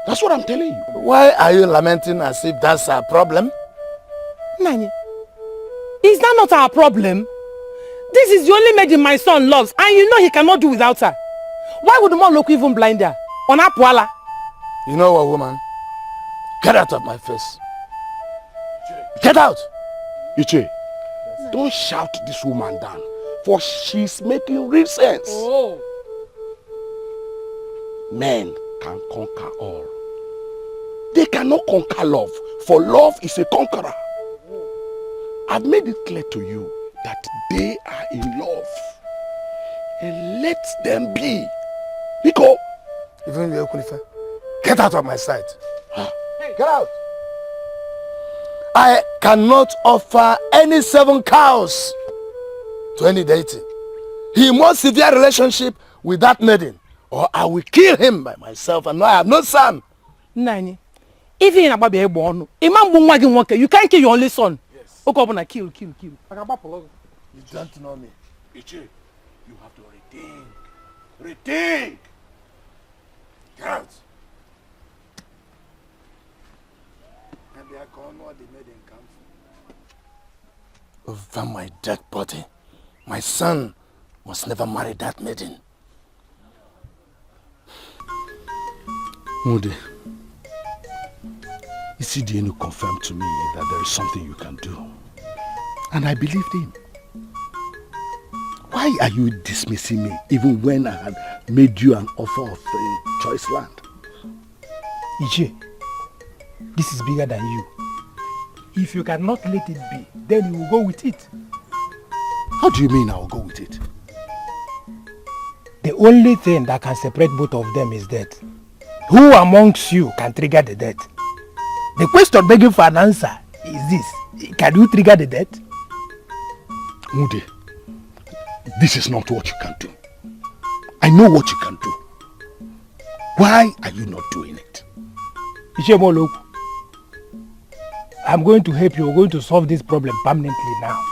That's what I'm telling you. Why are you lamenting as if that's our problem? Nani, is that not our problem? This is the only maiden my son loves, and you know he cannot do without her. Why would Maloku even blind her? On Apuala? You know what, woman? Get out of my face. Get out! Iche, don't shout this woman down, for she's making real sense. Oh. Men can conquer all. They cannot conquer love, for love is a conqueror. I've made it clear to you that they are in love. And let them be. Because even you, get out of my sight. Get out. I cannot offer any 7 cows to any deity. He must severe relationship with that maiden, or I will kill him by myself, and now I have no son. Nani, even in Ababe born, you can't kill your only son. Yes. Okay, kill. You don't know me. Ichi, you have to rethink. Rethink! Get out! Over my dead body, my son must never marry that maiden. Mude, Isidienu confirmed to me that there is something you can do. And I believed him. Why are you dismissing me even when I had made you an offer of choice land? Iche, this is bigger than you. If you cannot let it be, then you will go with it. How do you mean I will go with it? The only thing that can separate both of them is death. Who amongst you can trigger the death? The question begging for an answer is this. Can you trigger the death? Mude, this is not what you can do. I know what you can do. Why are you not doing it? Ishemoloku, I'm going to help you. We're going to solve this problem permanently now.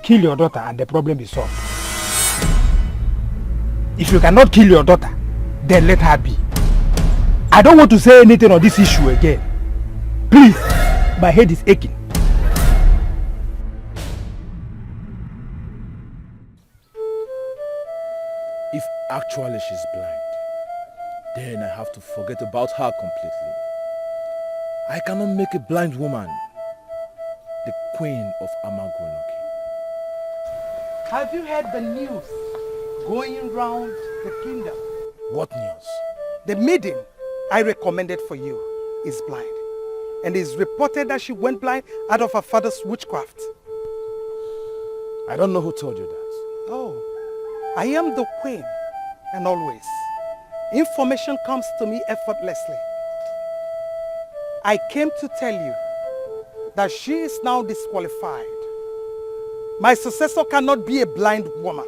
Kill your daughter and the problem is solved. If you cannot kill your daughter, then let her be. I don't want to say anything on this issue again. Please, my head is aching. If actually she's blind, then I have to forget about her completely. I cannot make a blind woman the queen of Amagonoki. Have you heard the news going round the kingdom? What news? The maiden I recommended for you is blind. And it is reported that she went blind out of her father's witchcraft. I don't know who told you that. Oh, I am the queen, and always. Information comes to me effortlessly. I came to tell you that she is now disqualified. My successor cannot be a blind woman.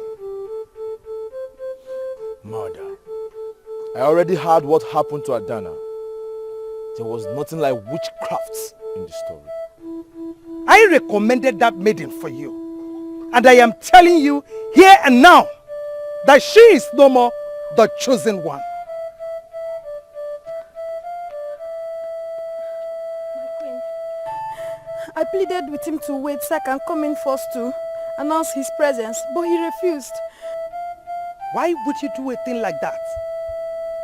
Mother, I already heard what happened to Adanna. There was nothing like witchcrafts in the story. I recommended that maiden for you. And I am telling you here and now that she is no more the chosen one. I pleaded with him to wait so I can come in first to announce his presence, but he refused. Why would you do a thing like that?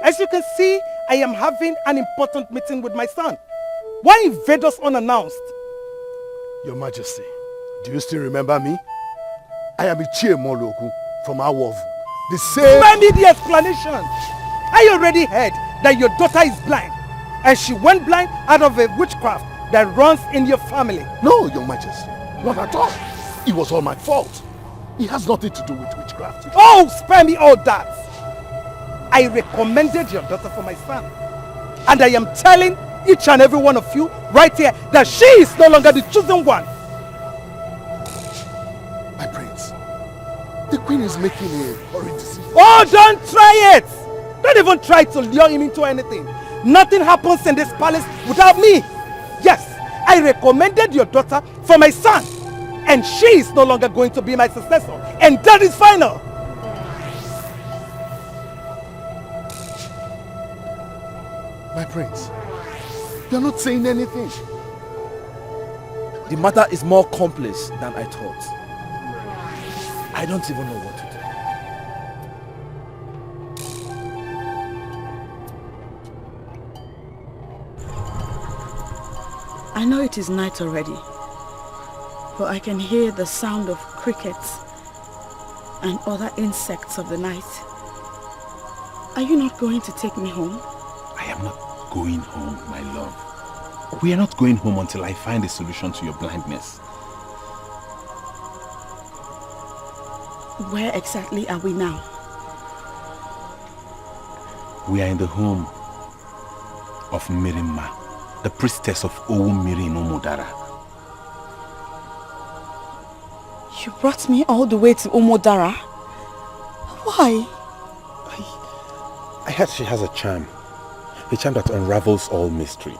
As you can see, I am having an important meeting with my son. Why invade us unannounced? Your Majesty, do you still remember me? I am Ichie Moloku from Awovu. The same... Spare me the explanation. I already heard that your daughter is blind. And she went blind out of a witchcraft that runs in your family. No, Your Majesty. Not at all. It was all my fault. It has nothing to do with witchcraft. Oh, spare me all that. I recommended your daughter for my son. And I am telling each and every one of you right here that she is no longer the chosen one. My prince, the queen is making a horrid decision. Oh, don't try it. Don't even try to lure him into anything. Nothing happens in this palace without me. Yes, I recommended your daughter for my son. And she is no longer going to be my successor. And that is final. My prince, you're not saying anything. The matter is more complex than I thought. I don't even know what to do. I know it is night already, but I can hear the sound of crickets and other insects of the night. Are you not going to take me home? I am not going home, my love. We are not going home until I find a solution to your blindness. Where exactly are we now? We are in the home of Mirimma, the priestess of Owumiri in Omodara. You brought me all the way to Omodara? Why? I heard she has a charm that unravels all mystery.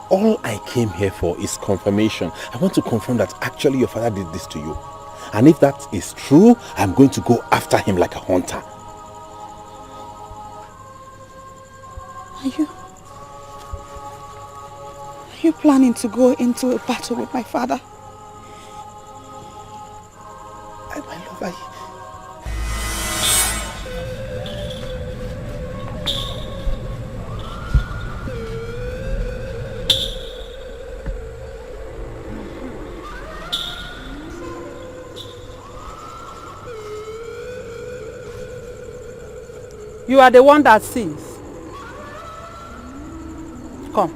All I came here for is confirmation. I want to confirm that actually your father did this to you. And if that is true, I'm going to go after him like a hunter. Are you planning to go into a battle with my father? My love, You are the one that sees. Come.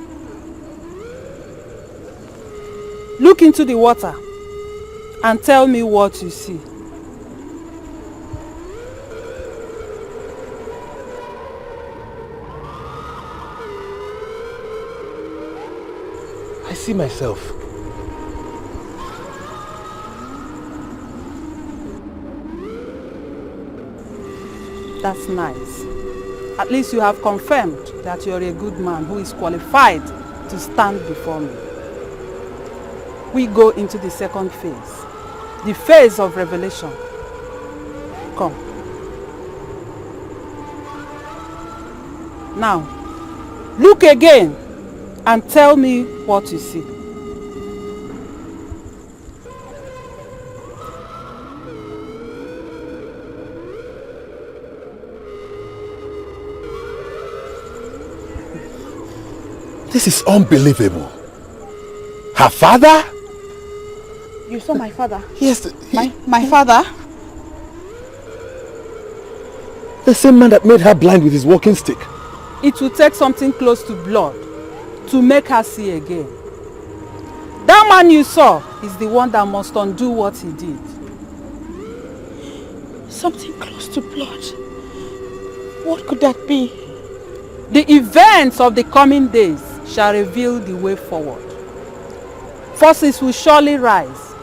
Look into the water and tell me what you see. I see myself. That's nice. At least you have confirmed that you're a good man who is qualified to stand before me. We go into the second phase, the phase of revelation. Come. Now, look again and tell me what you see. This is unbelievable. Her father? You saw my father? Yes. My father? The same man that made her blind with his walking stick. It will take something close to blood to make her see again. That man you saw is the one that must undo what he did. Something close to blood? What could that be? The events of the coming days shall reveal the way forward. Forces will surely rise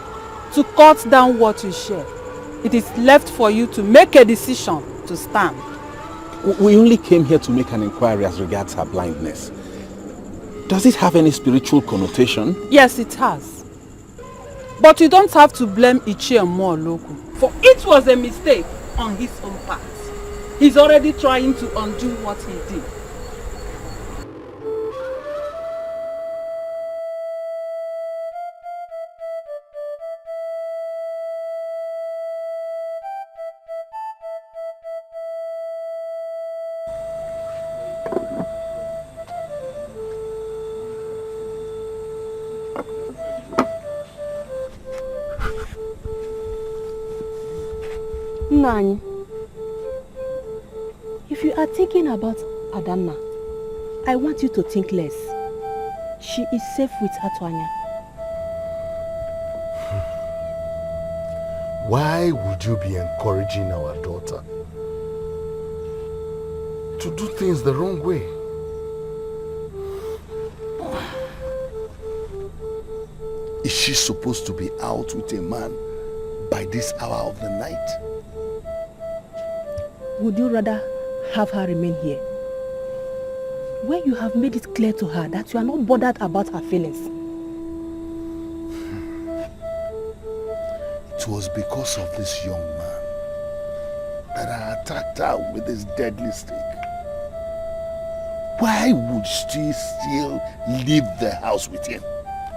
to cut down what you share. It is left for you to make a decision to stand. We only came here to make an inquiry as regards her blindness. Does it have any spiritual connotation? Yes, it has. But you don't have to blame Ichie more, Loku, for it was a mistake on his own part. He's already trying to undo what he did. Nani, if you are thinking about Adanna, I want you to think less. She is safe with Atuanya. Why would you be encouraging our daughter to do things the wrong way? Is she supposed to be out with a man by this hour of the night? Would you rather have her remain here, when you have made it clear to her that you are not bothered about her feelings? It was because of this young man that I attacked her with this deadly stick. Why would she still leave the house with him?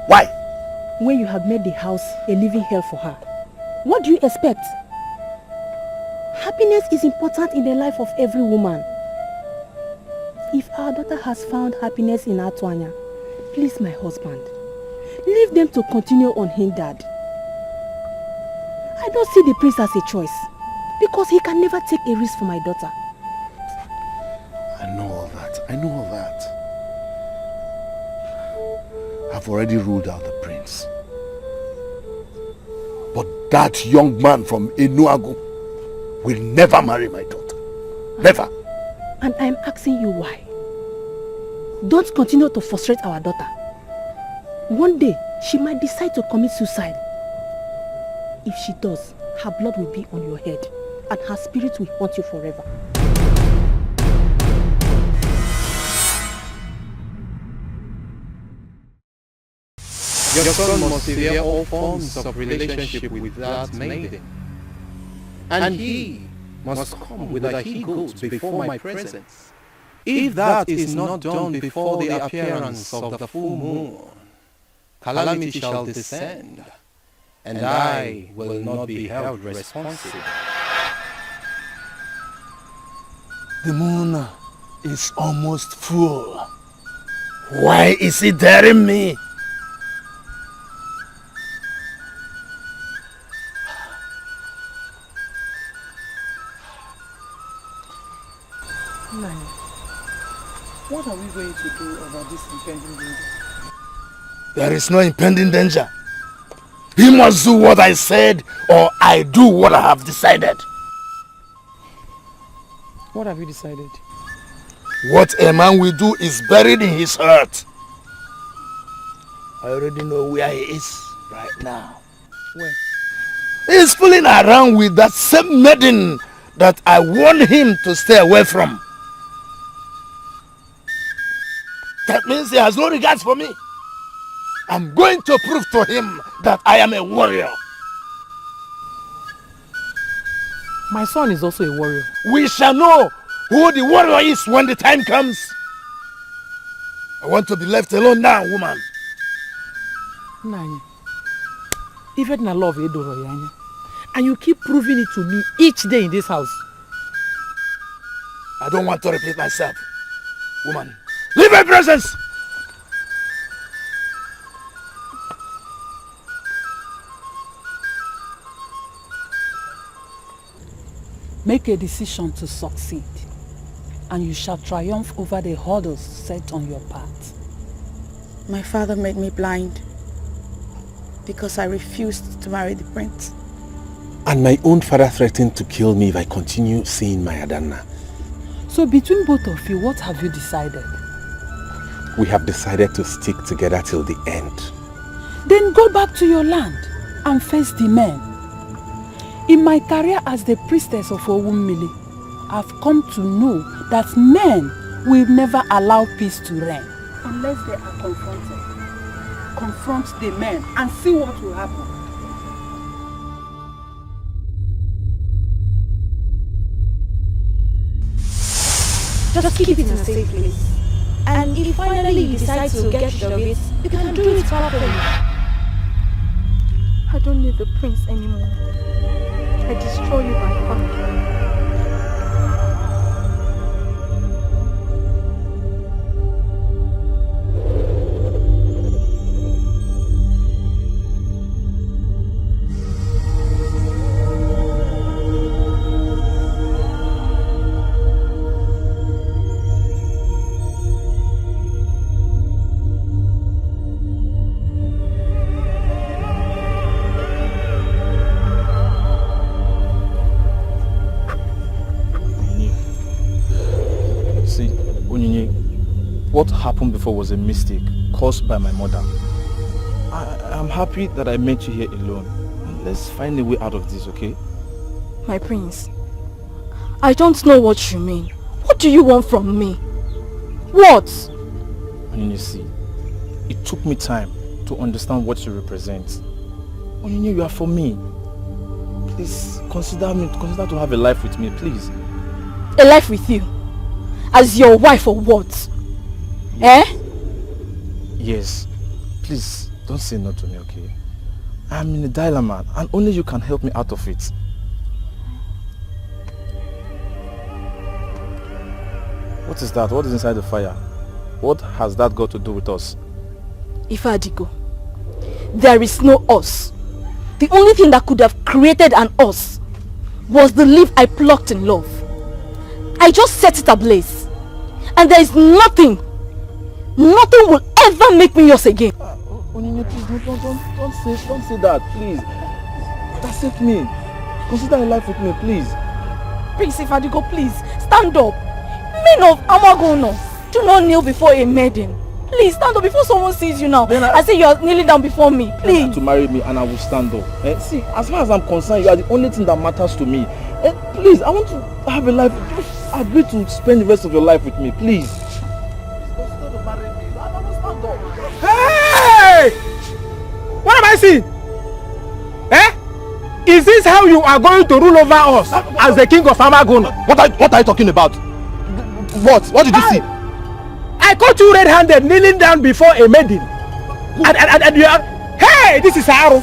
Why? When you have made the house a living hell for her, what do you expect? Happiness is important in the life of every woman. If our daughter has found happiness in Atuanya, please, my husband, leave them to continue unhindered. I don't see the prince as a choice, because he can never take a risk for my daughter. I know all that. I know all that. I've already ruled out the prince. But that young man from Enuagu will never marry my daughter. Never. And I'm asking you why. Don't continue to frustrate our daughter. One day, she might decide to commit suicide. If she does, her blood will be on your head and her spirit will haunt you forever. Your son must sever all forms of relationship with that maiden. And he must come whither he goes before my presence. If that is not done before the appearance of the full moon, calamity shall descend, and I will not be held responsible. The moon is almost full. Why is it daring me? Nani, what are we going to do about this impending danger? There is no impending danger. He must do what I said, or I do what I have decided. What have you decided? What a man will do is buried in his heart. I already know where he is right now. Where? He is fooling around with that same maiden that I warned him to stay away from. That means he has no regards for me. I'm going to prove to him that I am a warrior. My son is also a warrior. We shall know who the warrior is when the time comes. I want to be left alone now, woman. Nani, even I love Edo Royanya, and you keep proving it to me each day in this house. I don't want to repeat myself. Woman, leave my presence! Make a decision to succeed, and you shall triumph over the hurdles set on your path. My father made me blind because I refused to marry the prince. And my own father threatened to kill me if I continue seeing my Adanna. So between both of you, what have you decided? We have decided to stick together till the end. Then go back to your land and face the men. In my career as the priestess of Owummili, I've come to know that men will never allow peace to reign unless they are confronted. Confront the men and see what will happen. Just keep it in a safe place. And if finally you decide to get rid of it, you can do it properly. I don't need the prince anymore. I destroy you by fire. What happened before was a mistake caused by my mother. I'm happy that I met you here alone. Let's find a way out of this, okay? My prince, I don't know what you mean. What do you want from me? What? You see, it took me time to understand what you represent. Onyinye, you are for me. Please consider to have a life with me, please. A life with you? As your wife or what? Eh? Yes. Please, don't say no to me, okay? I'm in a dilemma and only you can help me out of it. What is that? What is inside the fire? What has that got to do with us? Ifadigo, there is no us. The only thing that could have created an us was the leaf I plucked in love. I just set it ablaze. And there is nothing will ever make me yours again. Onyinye, please, don't say that, please. Accept me. Consider a life with me, please. Prince Ifadigo, please, stand up. Men of Amagono, do not kneel before a maiden. Please, stand up before someone sees you now. I say you are kneeling down before me, please. To marry me and I will stand up. See, as far as I'm concerned, you are the only thing that matters to me. Please, I want to have a life. Just agree to spend the rest of your life with me, please. Hey! What am I seeing? Eh? Is this how you are going to rule over us as the king of Amagono? What are you talking about? What did you see? I caught you red-handed kneeling down before a maiden. And you are... Hey! This is Aro.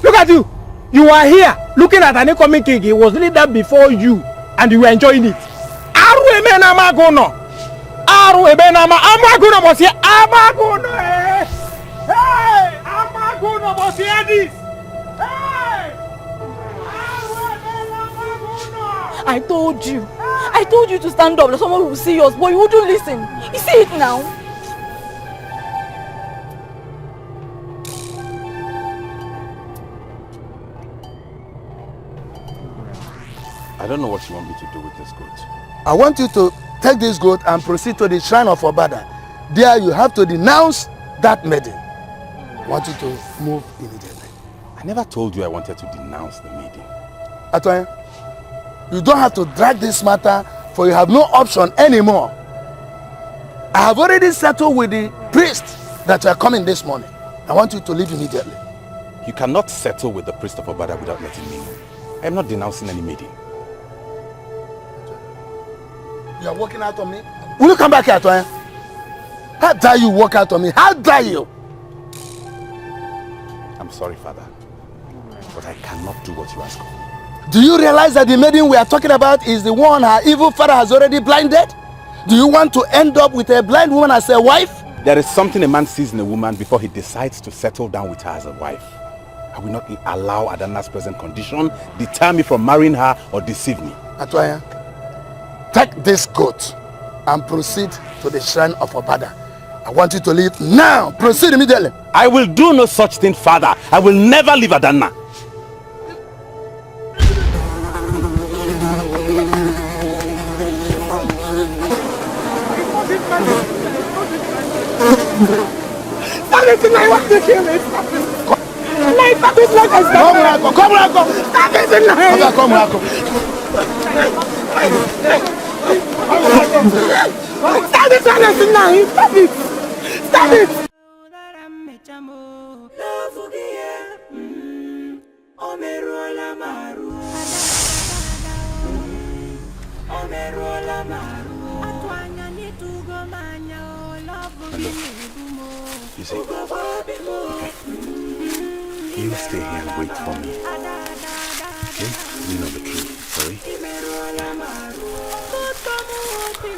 Look at you. You are here looking at an incoming king. He was kneeling down before you and you were enjoying it. Aro eme na Amagono. Aro eme na Amagono was here. Amagono eh! Hey! Amagono was here this. Hey! I told you. I told you to stand up, that someone will see us, but you wouldn't listen. You see it now? I don't know what you want me to do with this goat. I want you to take this goat and proceed to the shrine of Obada. There you have to denounce that maiden. I want you to move immediately. I never told you I wanted to denounce the maiden. Atuanya, you don't have to drag this matter, for you have no option anymore. I have already settled with the priest that you are coming this morning. I want you to leave immediately. You cannot settle with the priest of Obada without letting me know. I am not denouncing any maiden. You are walking out on me? Will you come back here, Atuanya? How dare you walk out on me? How dare you? I'm sorry, Father, but I cannot do what you ask of me. Do you realize that the maiden we are talking about is the one her evil father has already blinded? Do you want to end up with a blind woman as a wife? There is something a man sees in a woman before he decides to settle down with her as a wife. I will not allow Adanna's present condition deter me from marrying her or deceive me. Atuanya, take this goat and proceed to the shrine of Obada. I want you to leave now. Proceed immediately. I will do no such thing, Father. I will never leave Adanna. Stop it! I want to kill it! Stop it! Stop it! Like I said! Come, Rako! Come, Rako! Stop it! Come, Rako! Stop it! Stop it! Stop it! You see, okay. You stay here and wait for me. Okay? Lean on the tree, sorry?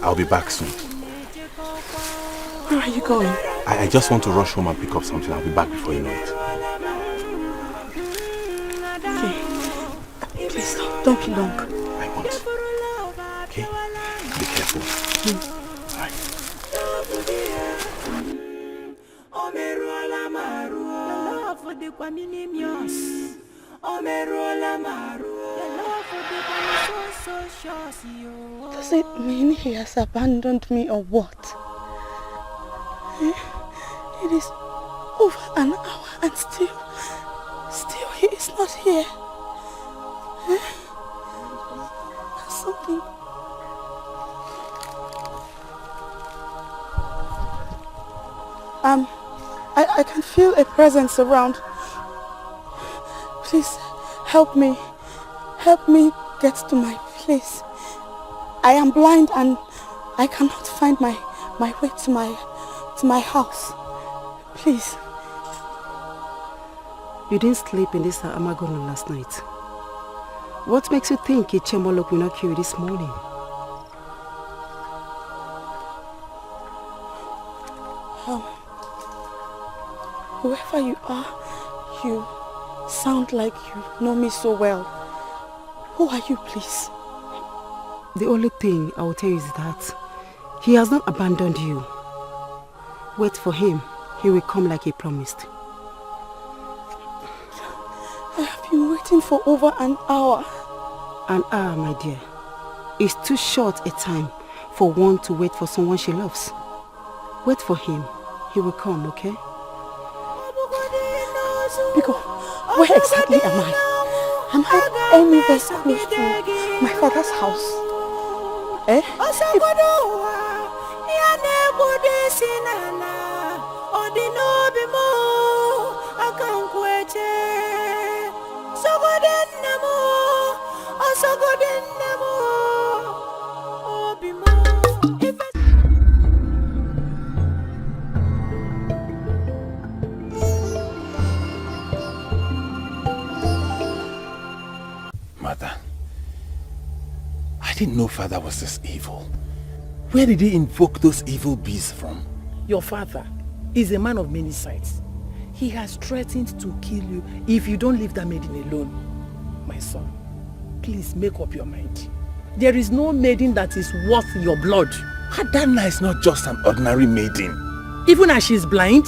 I'll be back soon. Where are you going? I just want to rush home and pick up something. I'll be back before you know it. Okay. Please don't be long. I won't. Okay? Be careful. Alright. Does it mean he has abandoned me or what? It is over an hour and still he is not here. Something. I can feel a presence around. Please help me. Help me get to my place. I am blind and I cannot find my way to my house. Please. You didn't sleep in this Amagono last night. What makes you think Ichemolok will not kill you this morning? Whoever you are, you sound like you know me so well. Who are you, please? The only thing I will tell you is that he has not abandoned you. Wait for him. He will come like he promised. I have been waiting for over an hour. An hour, my dear, is too short a time for one to wait for someone she loves. Wait for him. He will come, okay? Biko, where exactly am I? Am I anywhere close to my father's house? Mother, I didn't know Father was this evil. Where did he invoke those evil beasts from? Your father is a man of many sides. He has threatened to kill you if you don't leave that maiden alone. My son, please make up your mind. There is no maiden that is worth your blood. Adanna is not just an ordinary maiden. Even as she is blind?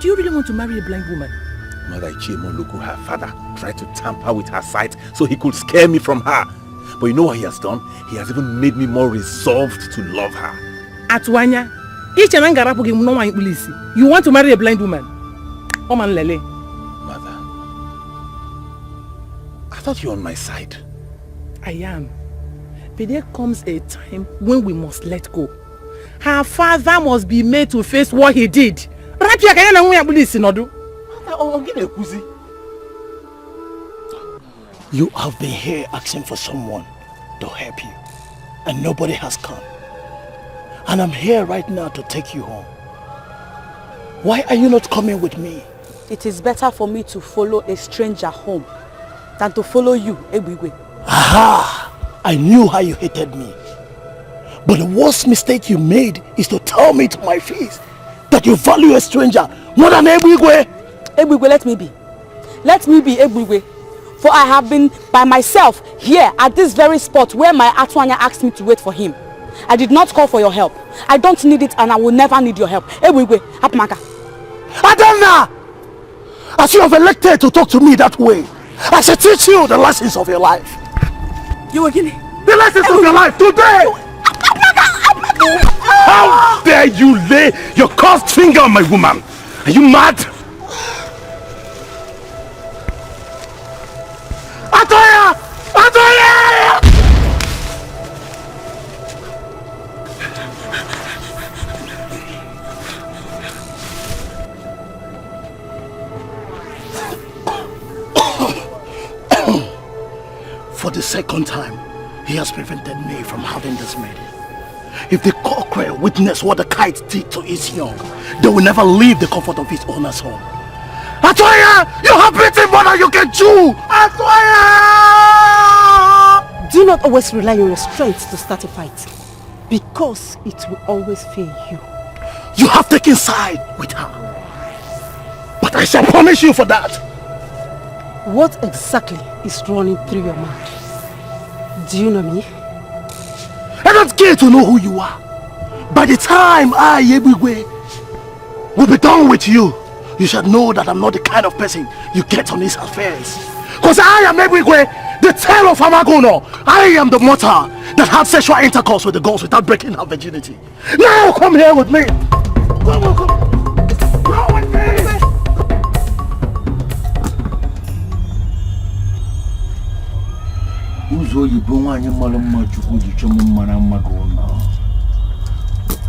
Do you really want to marry a blind woman? Mother Ichiemonuku, her father, tried to tamper with her sight so he could scare me from her. But you know what he has done? He has even made me more resolved to love her. Atuanya, you want to marry a blind woman? Oman Lele. Mother, I thought you were on my side. I am. But there comes a time when we must let go. Her father must be made to face what he did. You have been here asking for someone to help you, and nobody has come. And I'm here right now to take you home. Why are you not coming with me? It is better for me to follow a stranger home than to follow you, Ebigwe. Aha! I knew how you hated me. But the worst mistake you made is to tell me to my face that you value a stranger more than Ebigwe. Ebigwe, let me be. Let me be Ebigwe. For I have been by myself here at this very spot where my Atuanya asked me to wait for him. I did not call for your help. I don't need it and I will never need your help. Ebigwe, Apmaka. Adanna! As you have elected to talk to me that way, I shall teach you the lessons of your life. You again? The lessons of your life today! How dare you lay your cursed finger on my woman? Are you mad? Atoya! Atoya! For the second time, he has prevented me from having this maiden. If the cockerel witness what the kite did to its young, they will never leave the comfort of its owner's home. Atuanya! You have beaten more than you can chew! Atuanya! Do not always rely on your strength to start a fight, because it will always fail you. You have taken side with her, but I shall punish you for that. What exactly is running through your mind? Do you know me? I don't care to know who you are. By the time I, Ebigwe, will be done with you, you should know that I'm not the kind of person you get on these affairs. Because I am Ebigwe, the tail of Amagono. I am the mortal that had sexual intercourse with the girls without breaking her virginity. Now come here with me. Come. Go with me.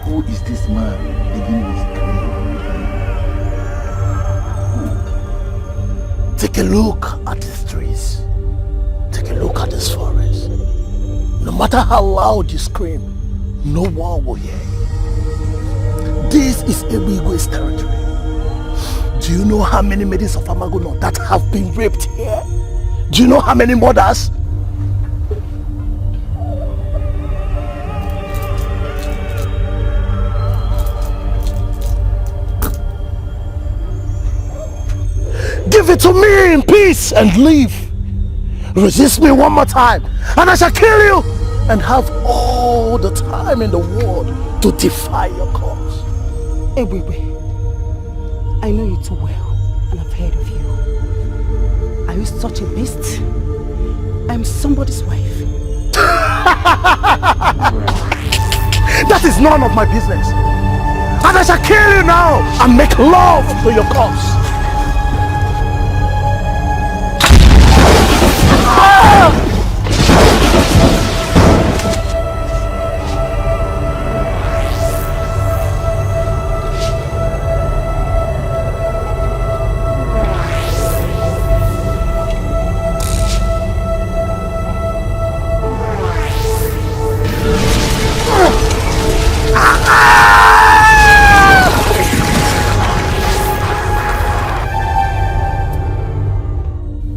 Who is this man beginning his career? Take a look at these trees. Take a look at this forest. No matter how loud you scream, no one will hear you. This is Ebigwe's territory. Do you know how many maidens of Amagono that have been raped here? Do you know how many mothers? Give it to me in peace and leave. Resist me one more time and I shall kill you and have all the time in the world to defy your cause. Ebigwe, I know you too well and I've heard of you. Are you such a beast? I'm somebody's wife. That is none of my business. And I shall kill you now and make love to your corpse.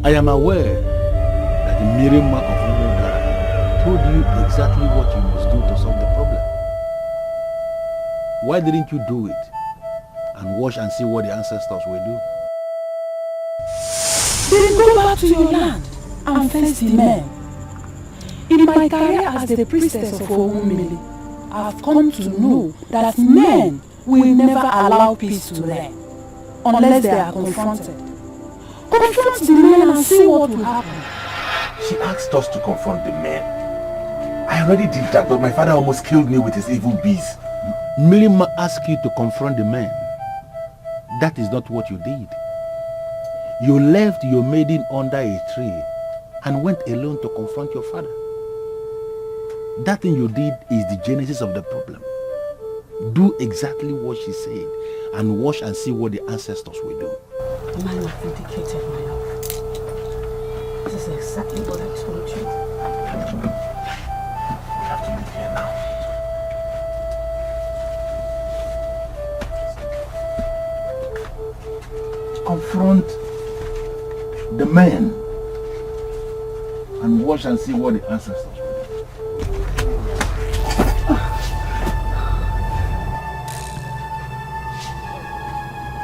I am aware that the Mirima of Udara told you exactly what you must do to solve the problem. Why didn't you do it and watch and see what the ancestors will do? Then go back to your land and face the men. In my career as the priestess of Owumili, I have come to know that men will never allow peace to reign unless they are confronted. Confront the men and see what will happen. She asked us to confront the men. I already did that, but my father almost killed me with his evil bees. Milima asked you to confront the men. That is not what you did. You left your maiden under a tree and went alone to confront your father. That thing you did is the genesis of the problem. Do exactly what she said and watch and see what the ancestors will do. Am I not vindicated, my love? This is exactly what I told you. We have to leave here now. Confront the men and watch and see what the ancestors will do.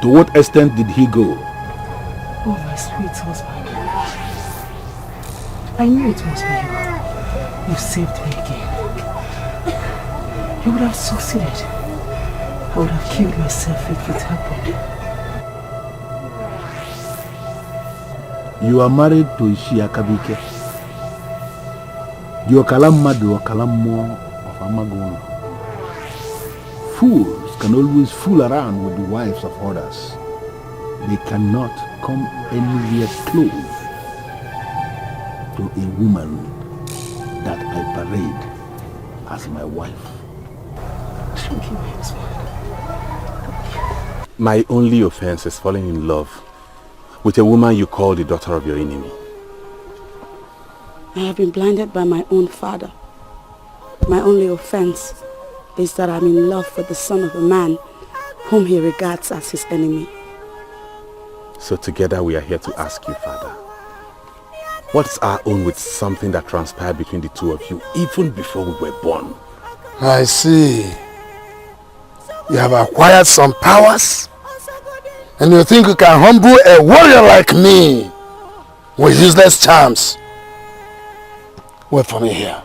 To what extent did he go? Oh, my sweet husband. I knew it must be you. You saved me again. You would have succeeded. I would have killed myself if it happened. You are married to Ishi Akabike. You are Kalamadu or Kalamo of Amagono. Fools can always fool around with the wives of others. They cannot come anywhere close to a woman that I parade as my wife. Thank you, my husband. My only offense is falling in love with a woman you call the daughter of your enemy. I have been blinded by my own father. My only offense is that I'm in love with the son of a man whom he regards as his enemy. So together we are here to ask you, Father, what's our own with something that transpired between the two of you even before we were born? I see. You have acquired some powers and you think you can humble a warrior like me with useless charms. Wait for me here.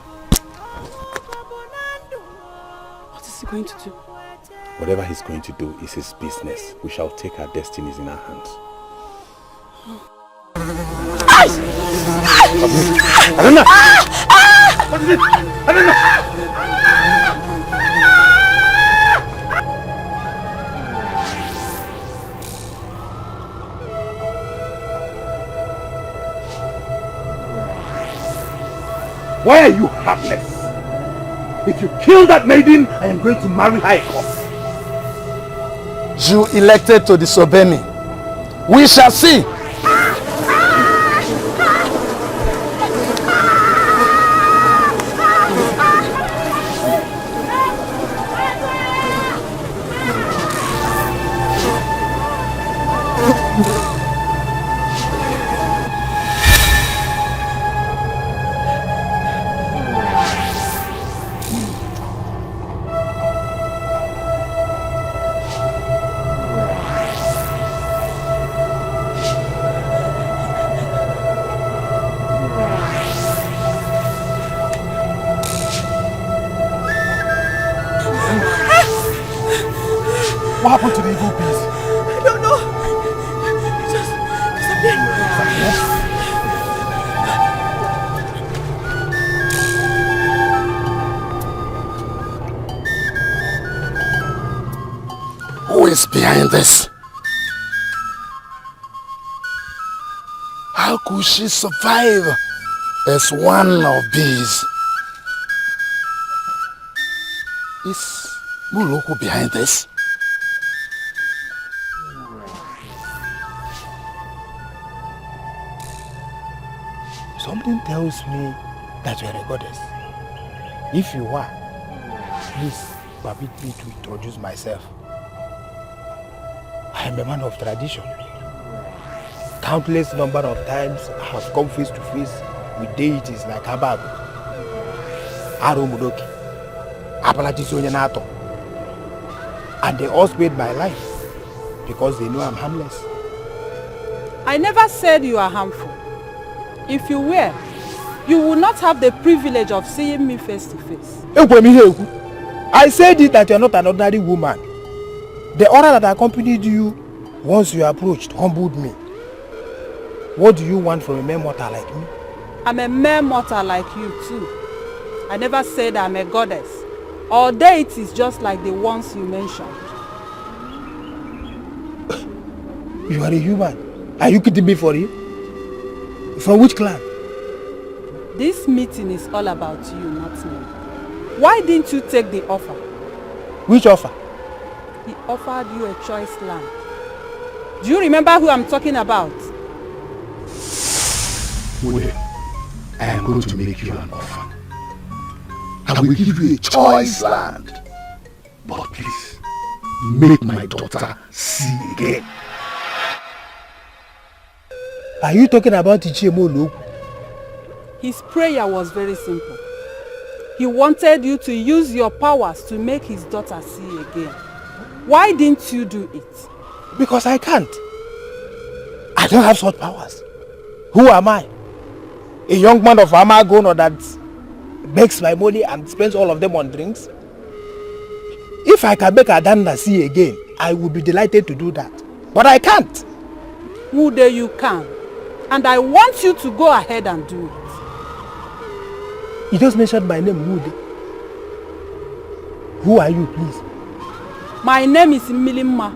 What is he going to do? Whatever he's going to do is his business. We shall take our destinies in our hands. Adanna! What is it? Adanna! Why are you heartless? If you kill that maiden, I am going to marry her. You elected to disobey me. We shall see. What happened to the evil beast? I don't know. It just disappeared. Who is behind this? How could she survive as one of these? Is Muloko behind this? Something tells me that you are a goddess. If you are, please permit me to introduce myself. I am a man of tradition. Countless number of times I have come face to face with deities like Abago, Arumudoki, Apalatisonyanato, and they all spared my life because they know I'm harmless. I never said you are harmful. If you were, you will not have the privilege of seeing me face to face. I said it that you are not an ordinary woman. The order that accompanied you once you approached humbled me. What do you want from a mere mortal like me? I'm a mere mortal like you too. I never said I'm a goddess or deities just like the ones you mentioned. You are a human. Are you kidding me for you? From which clan? This meeting is all about you, not me. Why didn't you take the offer? Which offer? He offered you a choice land. Do you remember who I'm talking about? Well, I am going to make you an offer. I will give you a choice land. But please, make my daughter see again. Are you talking about Ichemo? His prayer was very simple. He wanted you to use your powers to make his daughter see again. Why didn't you do it? Because I can't. I don't have such powers. Who am I? A young man of Amagono that makes my money and spends all of them on drinks? If I can make Adanna see again, I would be delighted to do that. But I can't. Mude, you can. And I want you to go ahead and do it. You just mentioned my name, Mude. Who are you, please? My name is Milimma,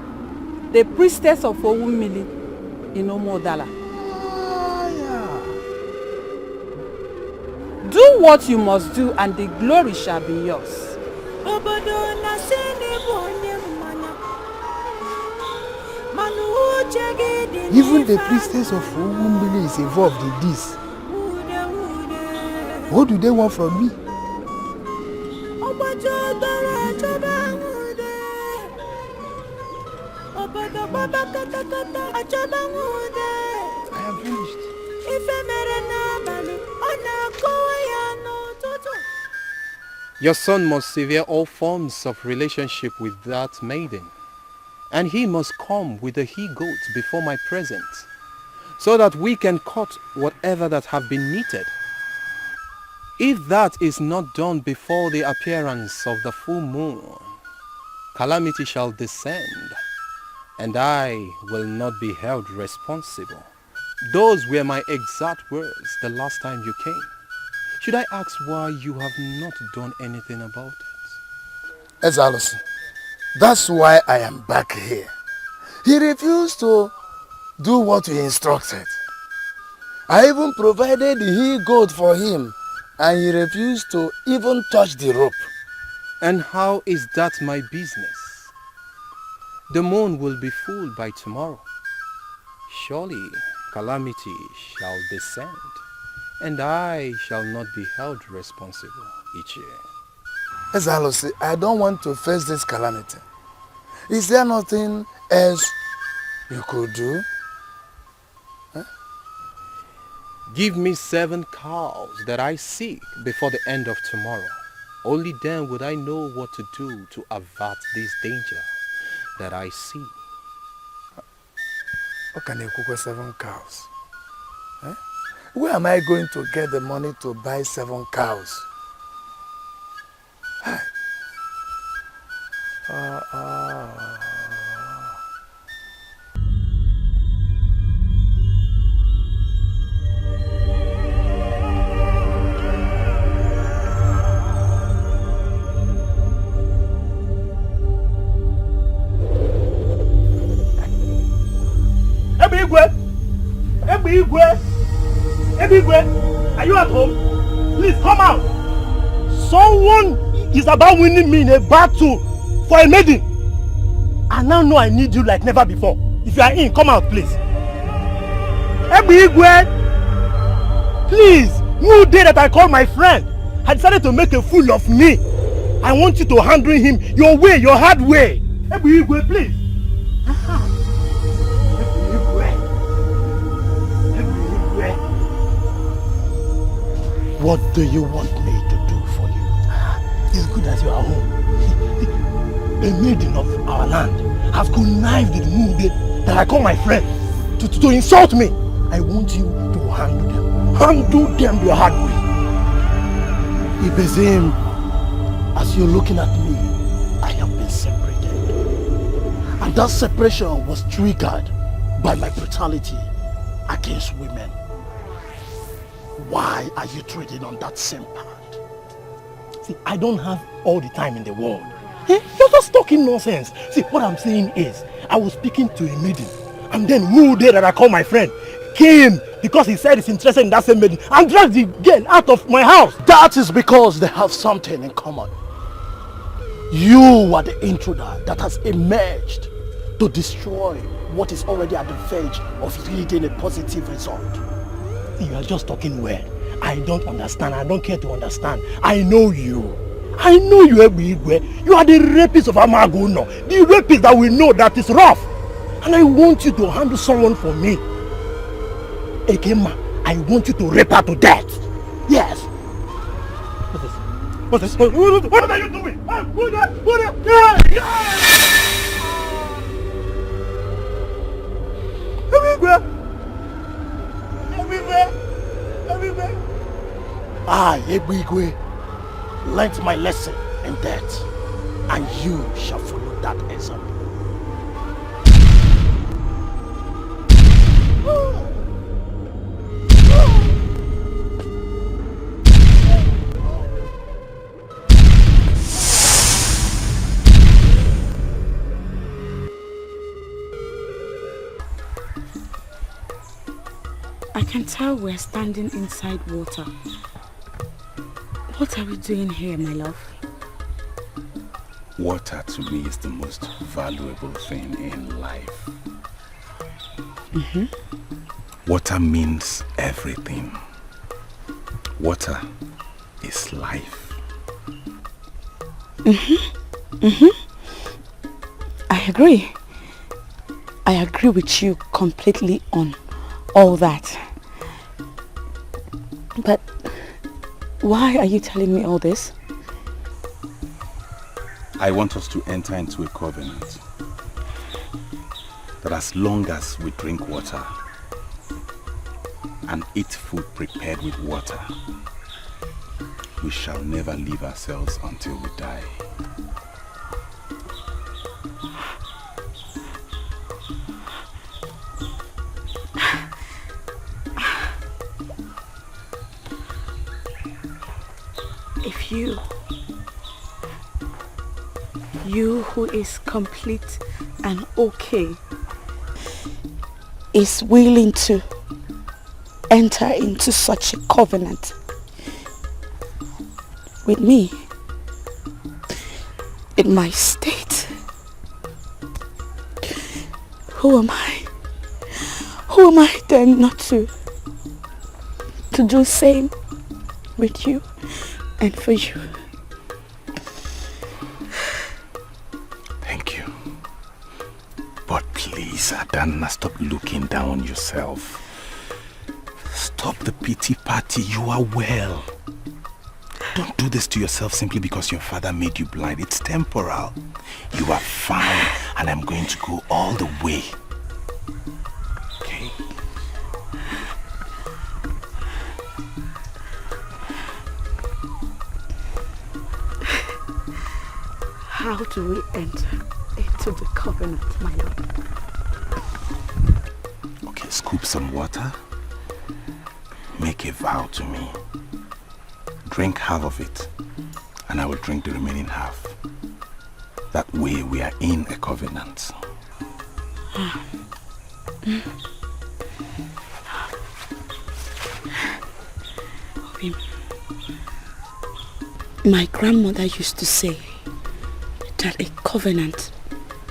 the priestess of Owumili in Omodala. Do what you must do and the glory shall be yours. Even the priestess of Owumili is involved in this. What do they want from me? I am finished. Your son must sever all forms of relationship with that maiden. And he must come with the he-goat before my presence, so that we can cut whatever that have been knitted. If that is not done before the appearance of the full moon, calamity shall descend, and I will not be held responsible. Those were my exact words the last time you came. Should I ask why you have not done anything about it? Ezalosi, that's why I am back here. He refused to do what we instructed. I even provided the he-goat for him, and he refused to even touch the rope. And how is that my business? The moon will be full by tomorrow. Surely calamity shall descend, and I shall not be held responsible each year. Ezalosi, I don't want to face this calamity. Is there nothing else you could do? Huh? Give me 7 cows that I seek before the end of tomorrow. Only then would I know what to do to avert this danger that I see. What can you cook with 7 cows? Huh? Where am I going to get the money to buy 7 cows? Hi. Ebigwe, are you at home? Please come out. Someone is about winning me in a battle for a maiden. I now know I need you like never before. If you are in, come out, please. Ebigwe, please. No day that I called my friend, I decided to make a fool of me. I want you to handle him your way, your hard way. Ebigwe, please. What do you want me to do for you? It's good that you are home. A maiden of our land has connived with Mude that I call my friend to insult me. I want you to handle them. Handle them your hard way. Ibezim, as you're looking at me, I have been separated. And that separation was triggered by my brutality against women. Why are you trading on that same part? See, I don't have all the time in the world. You're just talking nonsense. See, what I'm saying is, I was speaking to a maiden, and then who there that I call my friend came because he said he's interested in that same maiden and dragged the girl out of my house. That is because they have something in common. You are the intruder that has emerged to destroy what is already at the verge of yielding a positive result. You are just talking well. I don't understand. I don't care to understand. I know you. I know you, Ebigwe. You are the rapist of Amagono. The rapist that we know that is rough. And I want you to handle someone for me. Ekema, I want you to rape her to death. Yes. What is this? What are you doing? I, Ebigwe, learnt my lesson in that, and you shall follow that example. I can tell we're standing inside water. What are we doing here, my love? Water to me is the most valuable thing in life. Water means everything. Water is life. I agree. I agree with you completely on all that. But why are you telling me all this? I want us to enter into a covenant that as long as we drink water and eat food prepared with water, we shall never leave ourselves until we die. If you who is complete and okay, is willing to enter into such a covenant with me in my state, who am I? Who am I then not to do same with you and for you? Thank you. But please, Adanna, stop looking down on yourself. Stop the pity party. You are well. Don't do this to yourself simply because your father made you blind. It's temporal. You are fine, and I'm going to go all the way. Okay? How do we enter into the covenant, my lord? Okay, scoop some water. Make a vow to me. Drink half of it, and I will drink the remaining half. That way we are in a covenant. My grandmother used to say that a covenant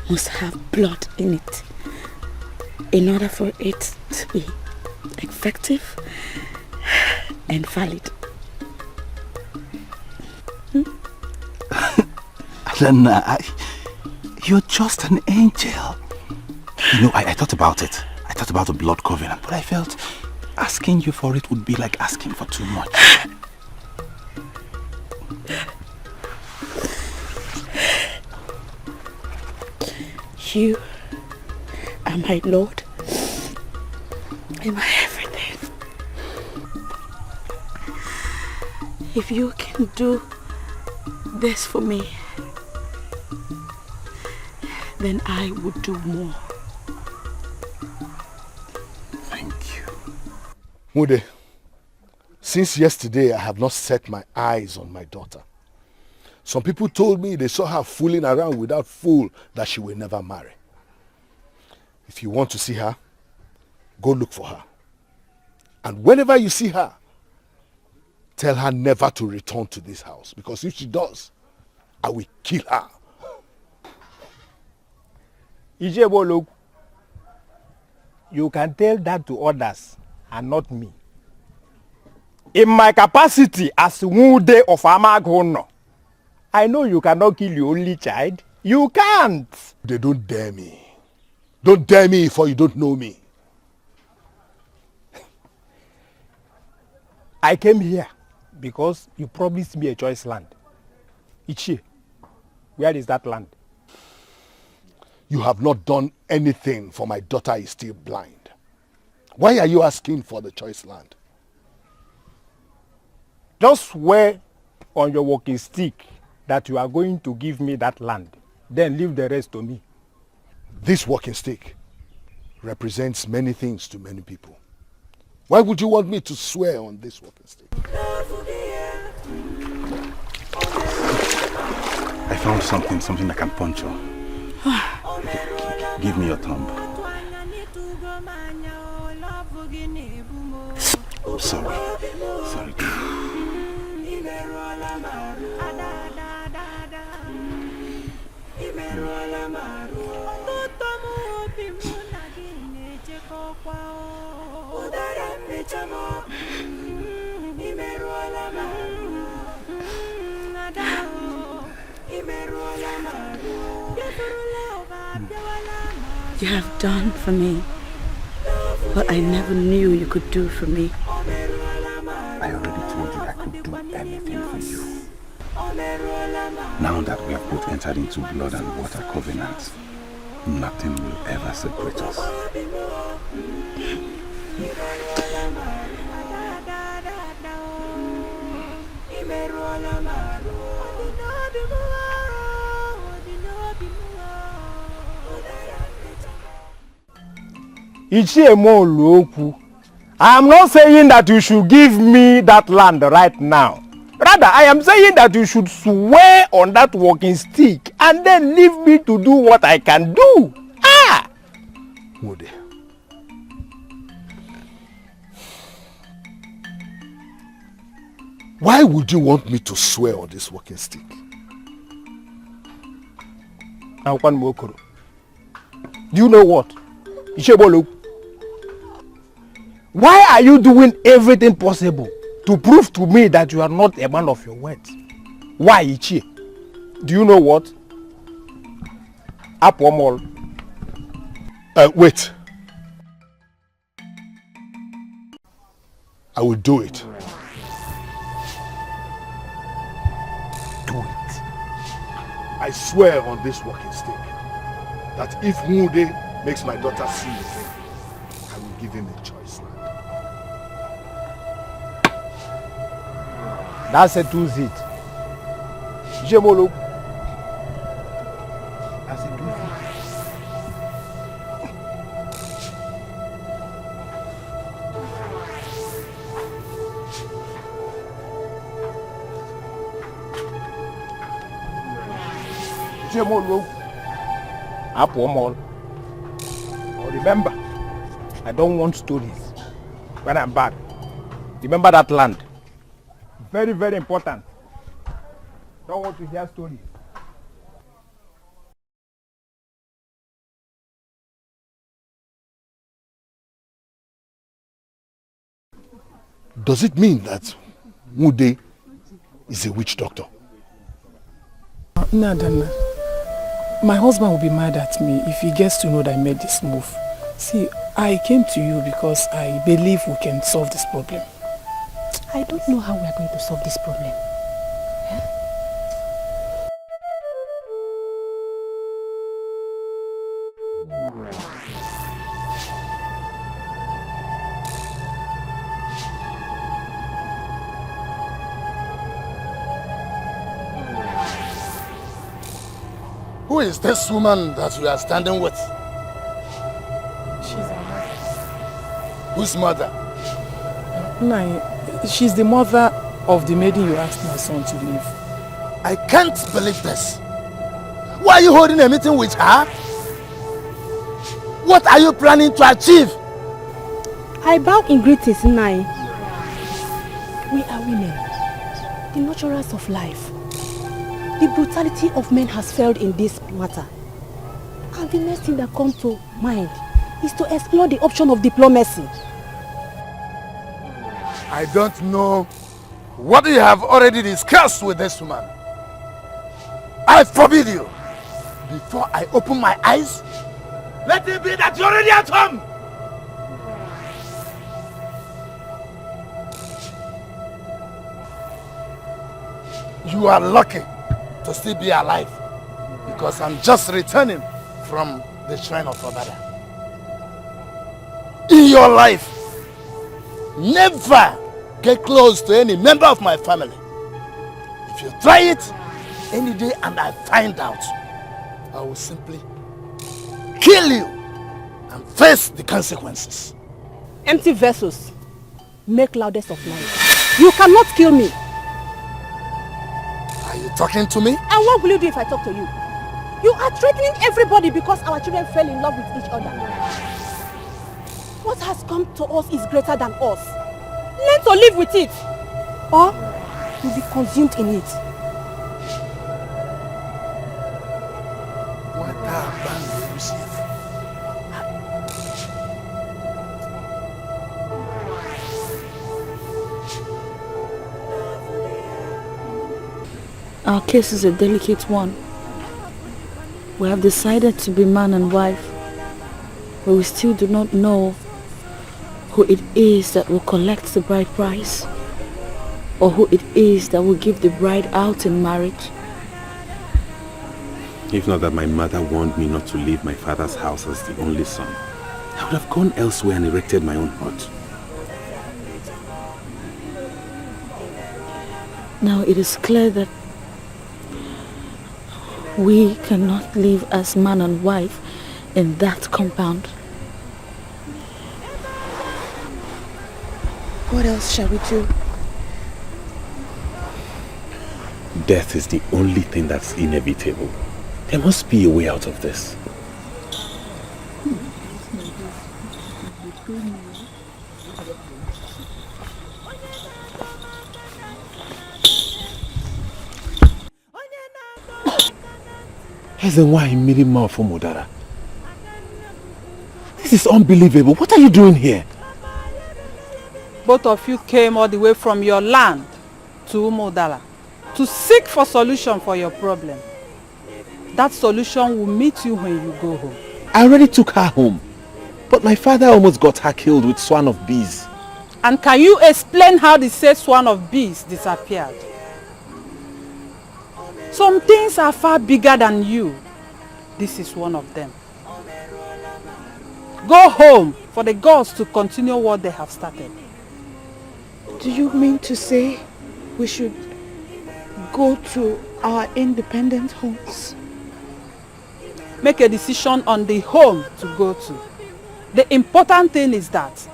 must have blood in it in order for it to be effective and valid. Adanna, you're just an angel. You know, I thought about it. I thought about a blood covenant, but I felt asking you for it would be like asking for too much. You are my Lord and my everything. If you can do this for me, then I would do more. Thank you. Mude, since yesterday I have not set my eyes on my daughter. Some people told me they saw her fooling around with that fool that she will never marry. If you want to see her, go look for her. And whenever you see her, tell her never to return to this house. Because if she does, I will kill her. Ijebolo, you can tell that to others and not me. In my capacity as Wude of Amagono, I know you cannot kill your only child. You can't. They don't dare me. Don't dare me for you don't know me. I came here because you promised me a choice land. Ichie, where is that land? You have not done anything for my daughter is still blind. Why are you asking for the choice land? Just swear on your walking stick that you are going to give me that land. Then leave the rest to me. This walking stick represents many things to many people. Why would you want me to swear on this walking stick? I found something I can puncture. Give me your thumb. Oh, sorry. You have done for me what I never knew you could do for me. I already told you I could do anything for you. Now that we have both entered into blood and water covenants, nothing will ever separate us. I am not saying that you should give me that land right now. Rather, I am saying that you should swear on that walking stick and then leave me to do what I can do. Mode. Why would you want me to swear on this walking stick? Do you know what? Why are you doing everything possible to prove to me that you are not a man of your words? Why, Ichie? Do you know what? Apomol. Wait. I will do it. Do it. I swear on this walking stick that if Mude makes my daughter see again, I will give him a choice land. That settles it. Jemolo. That settles it. Jemolo. Apomol. Remember, I don't want stories when I'm back. Remember that land. Very, very important. Don't want to hear stories. Does it mean that Mude is a witch doctor? No, Adanna. My husband will be mad at me if he gets to know that I made this move. See, I came to you because I believe we can solve this problem. I don't know how we are going to solve this problem. Who is this woman that you are standing with? She's our mother. Whose mother? No, she's the mother of the maiden you asked my son to leave. I can't believe this. Why are you holding a meeting with her? What are you planning to achieve? I bow in greetings, Nai. We are women, the naturals of life. The brutality of men has failed in this matter. And the next thing that comes to mind is to explore the option of diplomacy. I don't know what you have already discussed with this woman. I forbid you. Before I open my eyes, let it be that you're already at home. You are lucky to still be alive because I'm just returning from the shrine of Obada. In your life, never get close to any member of my family. If you try it any day and I find out, I will simply kill you and face the consequences. Empty vessels make loudest of noise. You cannot kill me. Are you talking to me? And what will you do if I talk to you? You are threatening everybody because our children fell in love with each other. What has come to us is greater than us. Learn to live with it, or you'll be consumed in it. Our case is a delicate one. We have decided to be man and wife, but we still do not know who it is that will collect the bride price, or who it is that will give the bride out in marriage. If not that my mother warned me not to leave my father's house as the only son, I would have gone elsewhere and erected my own hut. Now it is clear that we cannot live as man and wife in that compound. What else shall we do? Death is the only thing that's inevitable. There must be a way out of this. Why Modara? This is unbelievable. What are you doing here? Both of you came all the way from your land to Umodala to seek for solution for your problem. That solution will meet you when you go home. I already took her home, but my father almost got her killed with swarm of bees. And can you explain how the said swarm of bees disappeared? Some things are far bigger than you. This is one of them. Go home for the gods to continue what they have started. Do you mean to say we should go to our independent homes? Make a decision on the home to go to. The important thing is that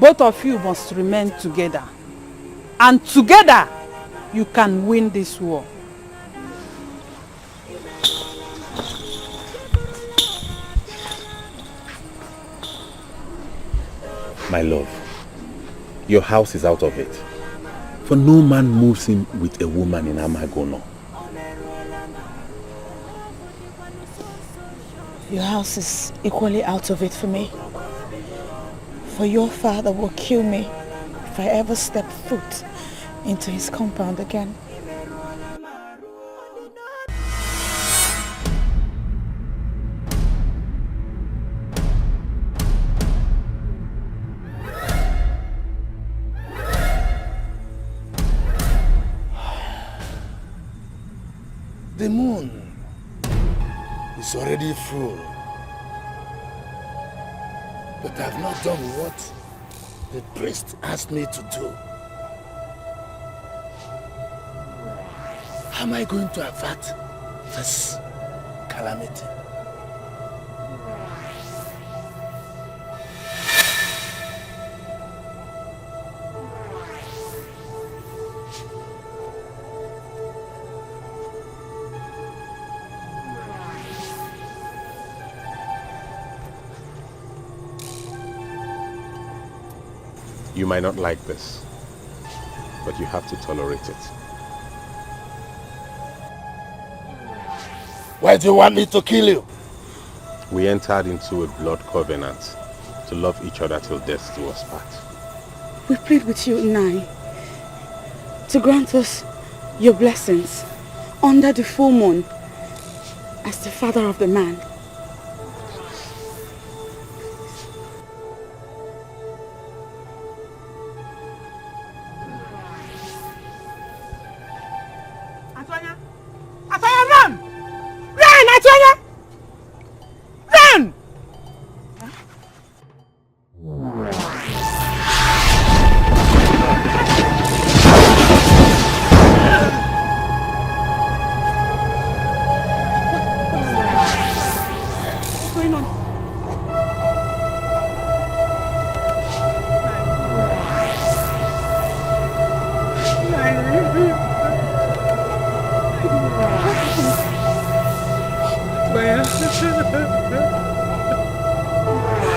both of you must remain together. And together, you can win this war. My love, your house is out of it. For no man moves in with a woman in Amagono. Your house is equally out of it for me. For your father will kill me if I ever step foot into his compound again. The moon is already full, but I have not done what the priest asked me to do. How am I going to avert this calamity. You might not like this, but you have to tolerate it. Why do you want me to kill you? We entered into a blood covenant to love each other till death do us part. We plead with you, Ini, to grant us your blessings under the full moon as the father of the man. Atuanya! Atuanya, run! Run, Atuanya! Run! What's going on?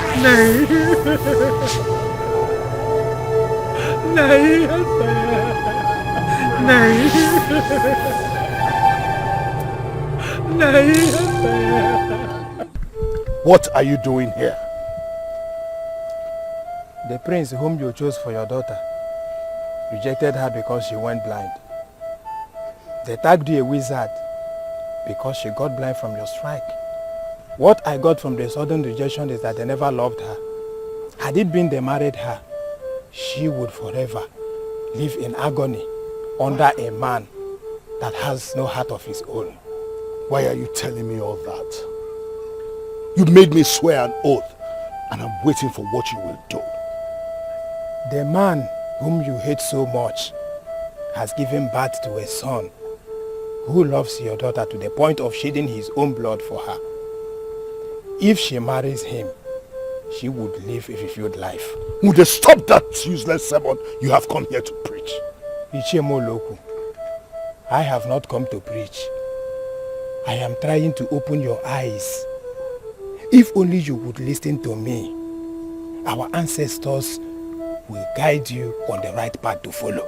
नहीं नहीं नहीं नहीं. What are you doing here? The prince whom you chose for your daughter rejected her because she went blind. They tagged you a wizard because she got blind from your strike. What I got from the sudden rejection is that they never loved her. Had it been they married her, she would forever live in agony under a man that has no heart of his own. Why are you telling me all that? You made me swear an oath, and I'm waiting for what you will do. The man whom you hate so much has given birth to a son who loves your daughter to the point of shedding his own blood for her. If she marries him, she would live a fulfilled life. Would you stop that useless sermon you have come here to preach? Ichemo Loku, I have not come to preach. I am trying to open your eyes. If only you would listen to me, our ancestors will guide you on the right path to follow.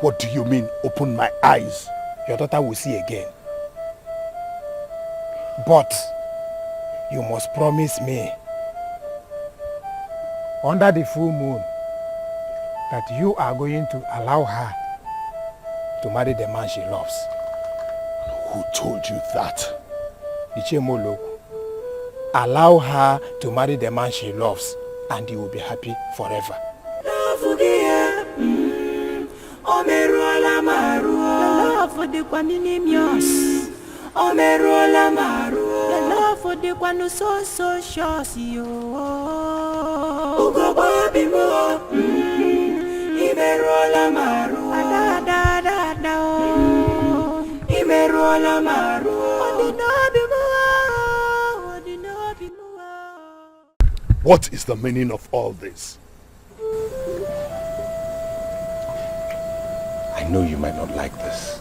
What do you mean, open my eyes? Your daughter will see again. But you must promise me, under the full moon, that you are going to allow her to marry the man she loves. Who told you that? Ichemolo. Allow her to marry the man she loves, and you will be happy forever. The love for the one so shows you. Ugo baby mo, imerola maru, da da da, imerola maru. What is the meaning of all this? I know you might not like this,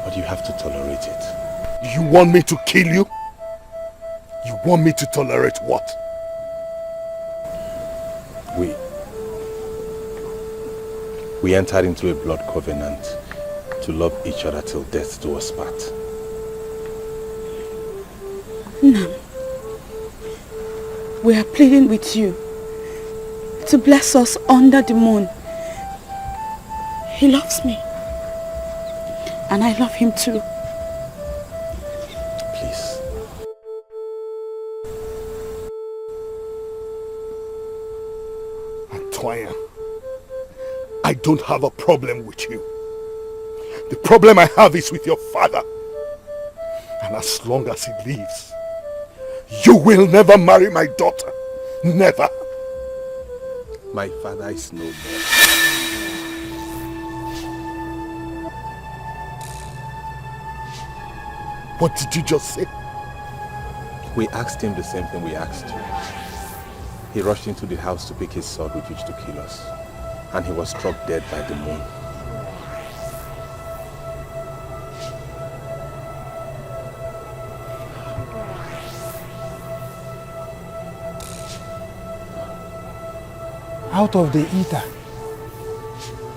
but you have to tolerate it. You want me to kill you? You want me to tolerate what? We entered into a blood covenant to love each other till death do us part. No. We are pleading with you to bless us under the moon. He loves me. And I love him too. Please. Atuanya, I don't have a problem with you. The problem I have is with your father. And as long as he lives, you will never marry my daughter. Never. My father is no more. What did you just say? We asked him the same thing we asked you. He rushed into the house to pick his sword with which to kill us. And he was struck dead by the moon. Out of the eater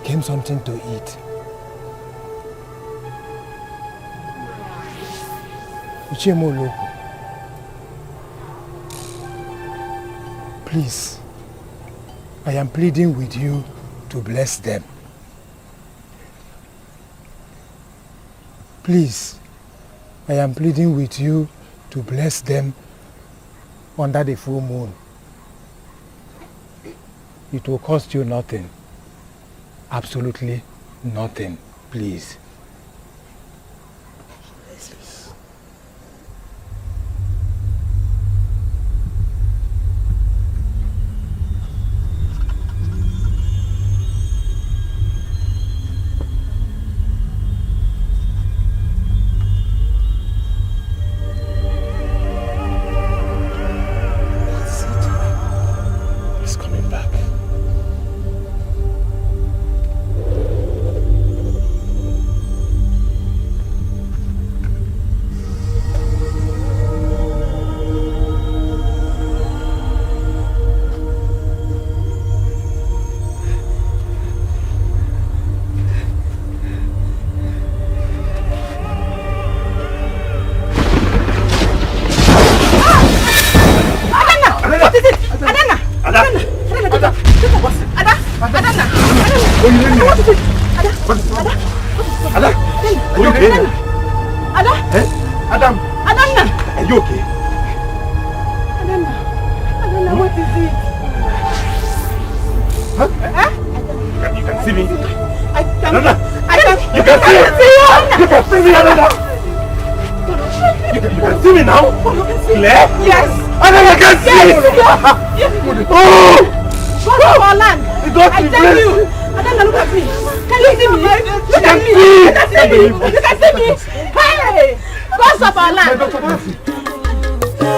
came something to eat. Uchemoloko, please, I am pleading with you to bless them. Please, I am pleading with you to bless them under the full moon. It will cost you nothing. Absolutely nothing. Please.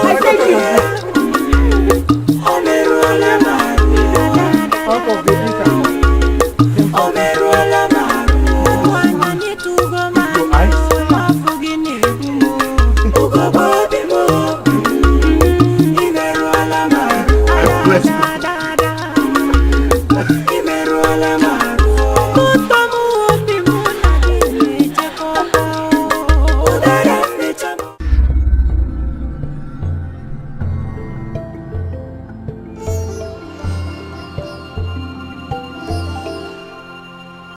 I thank you.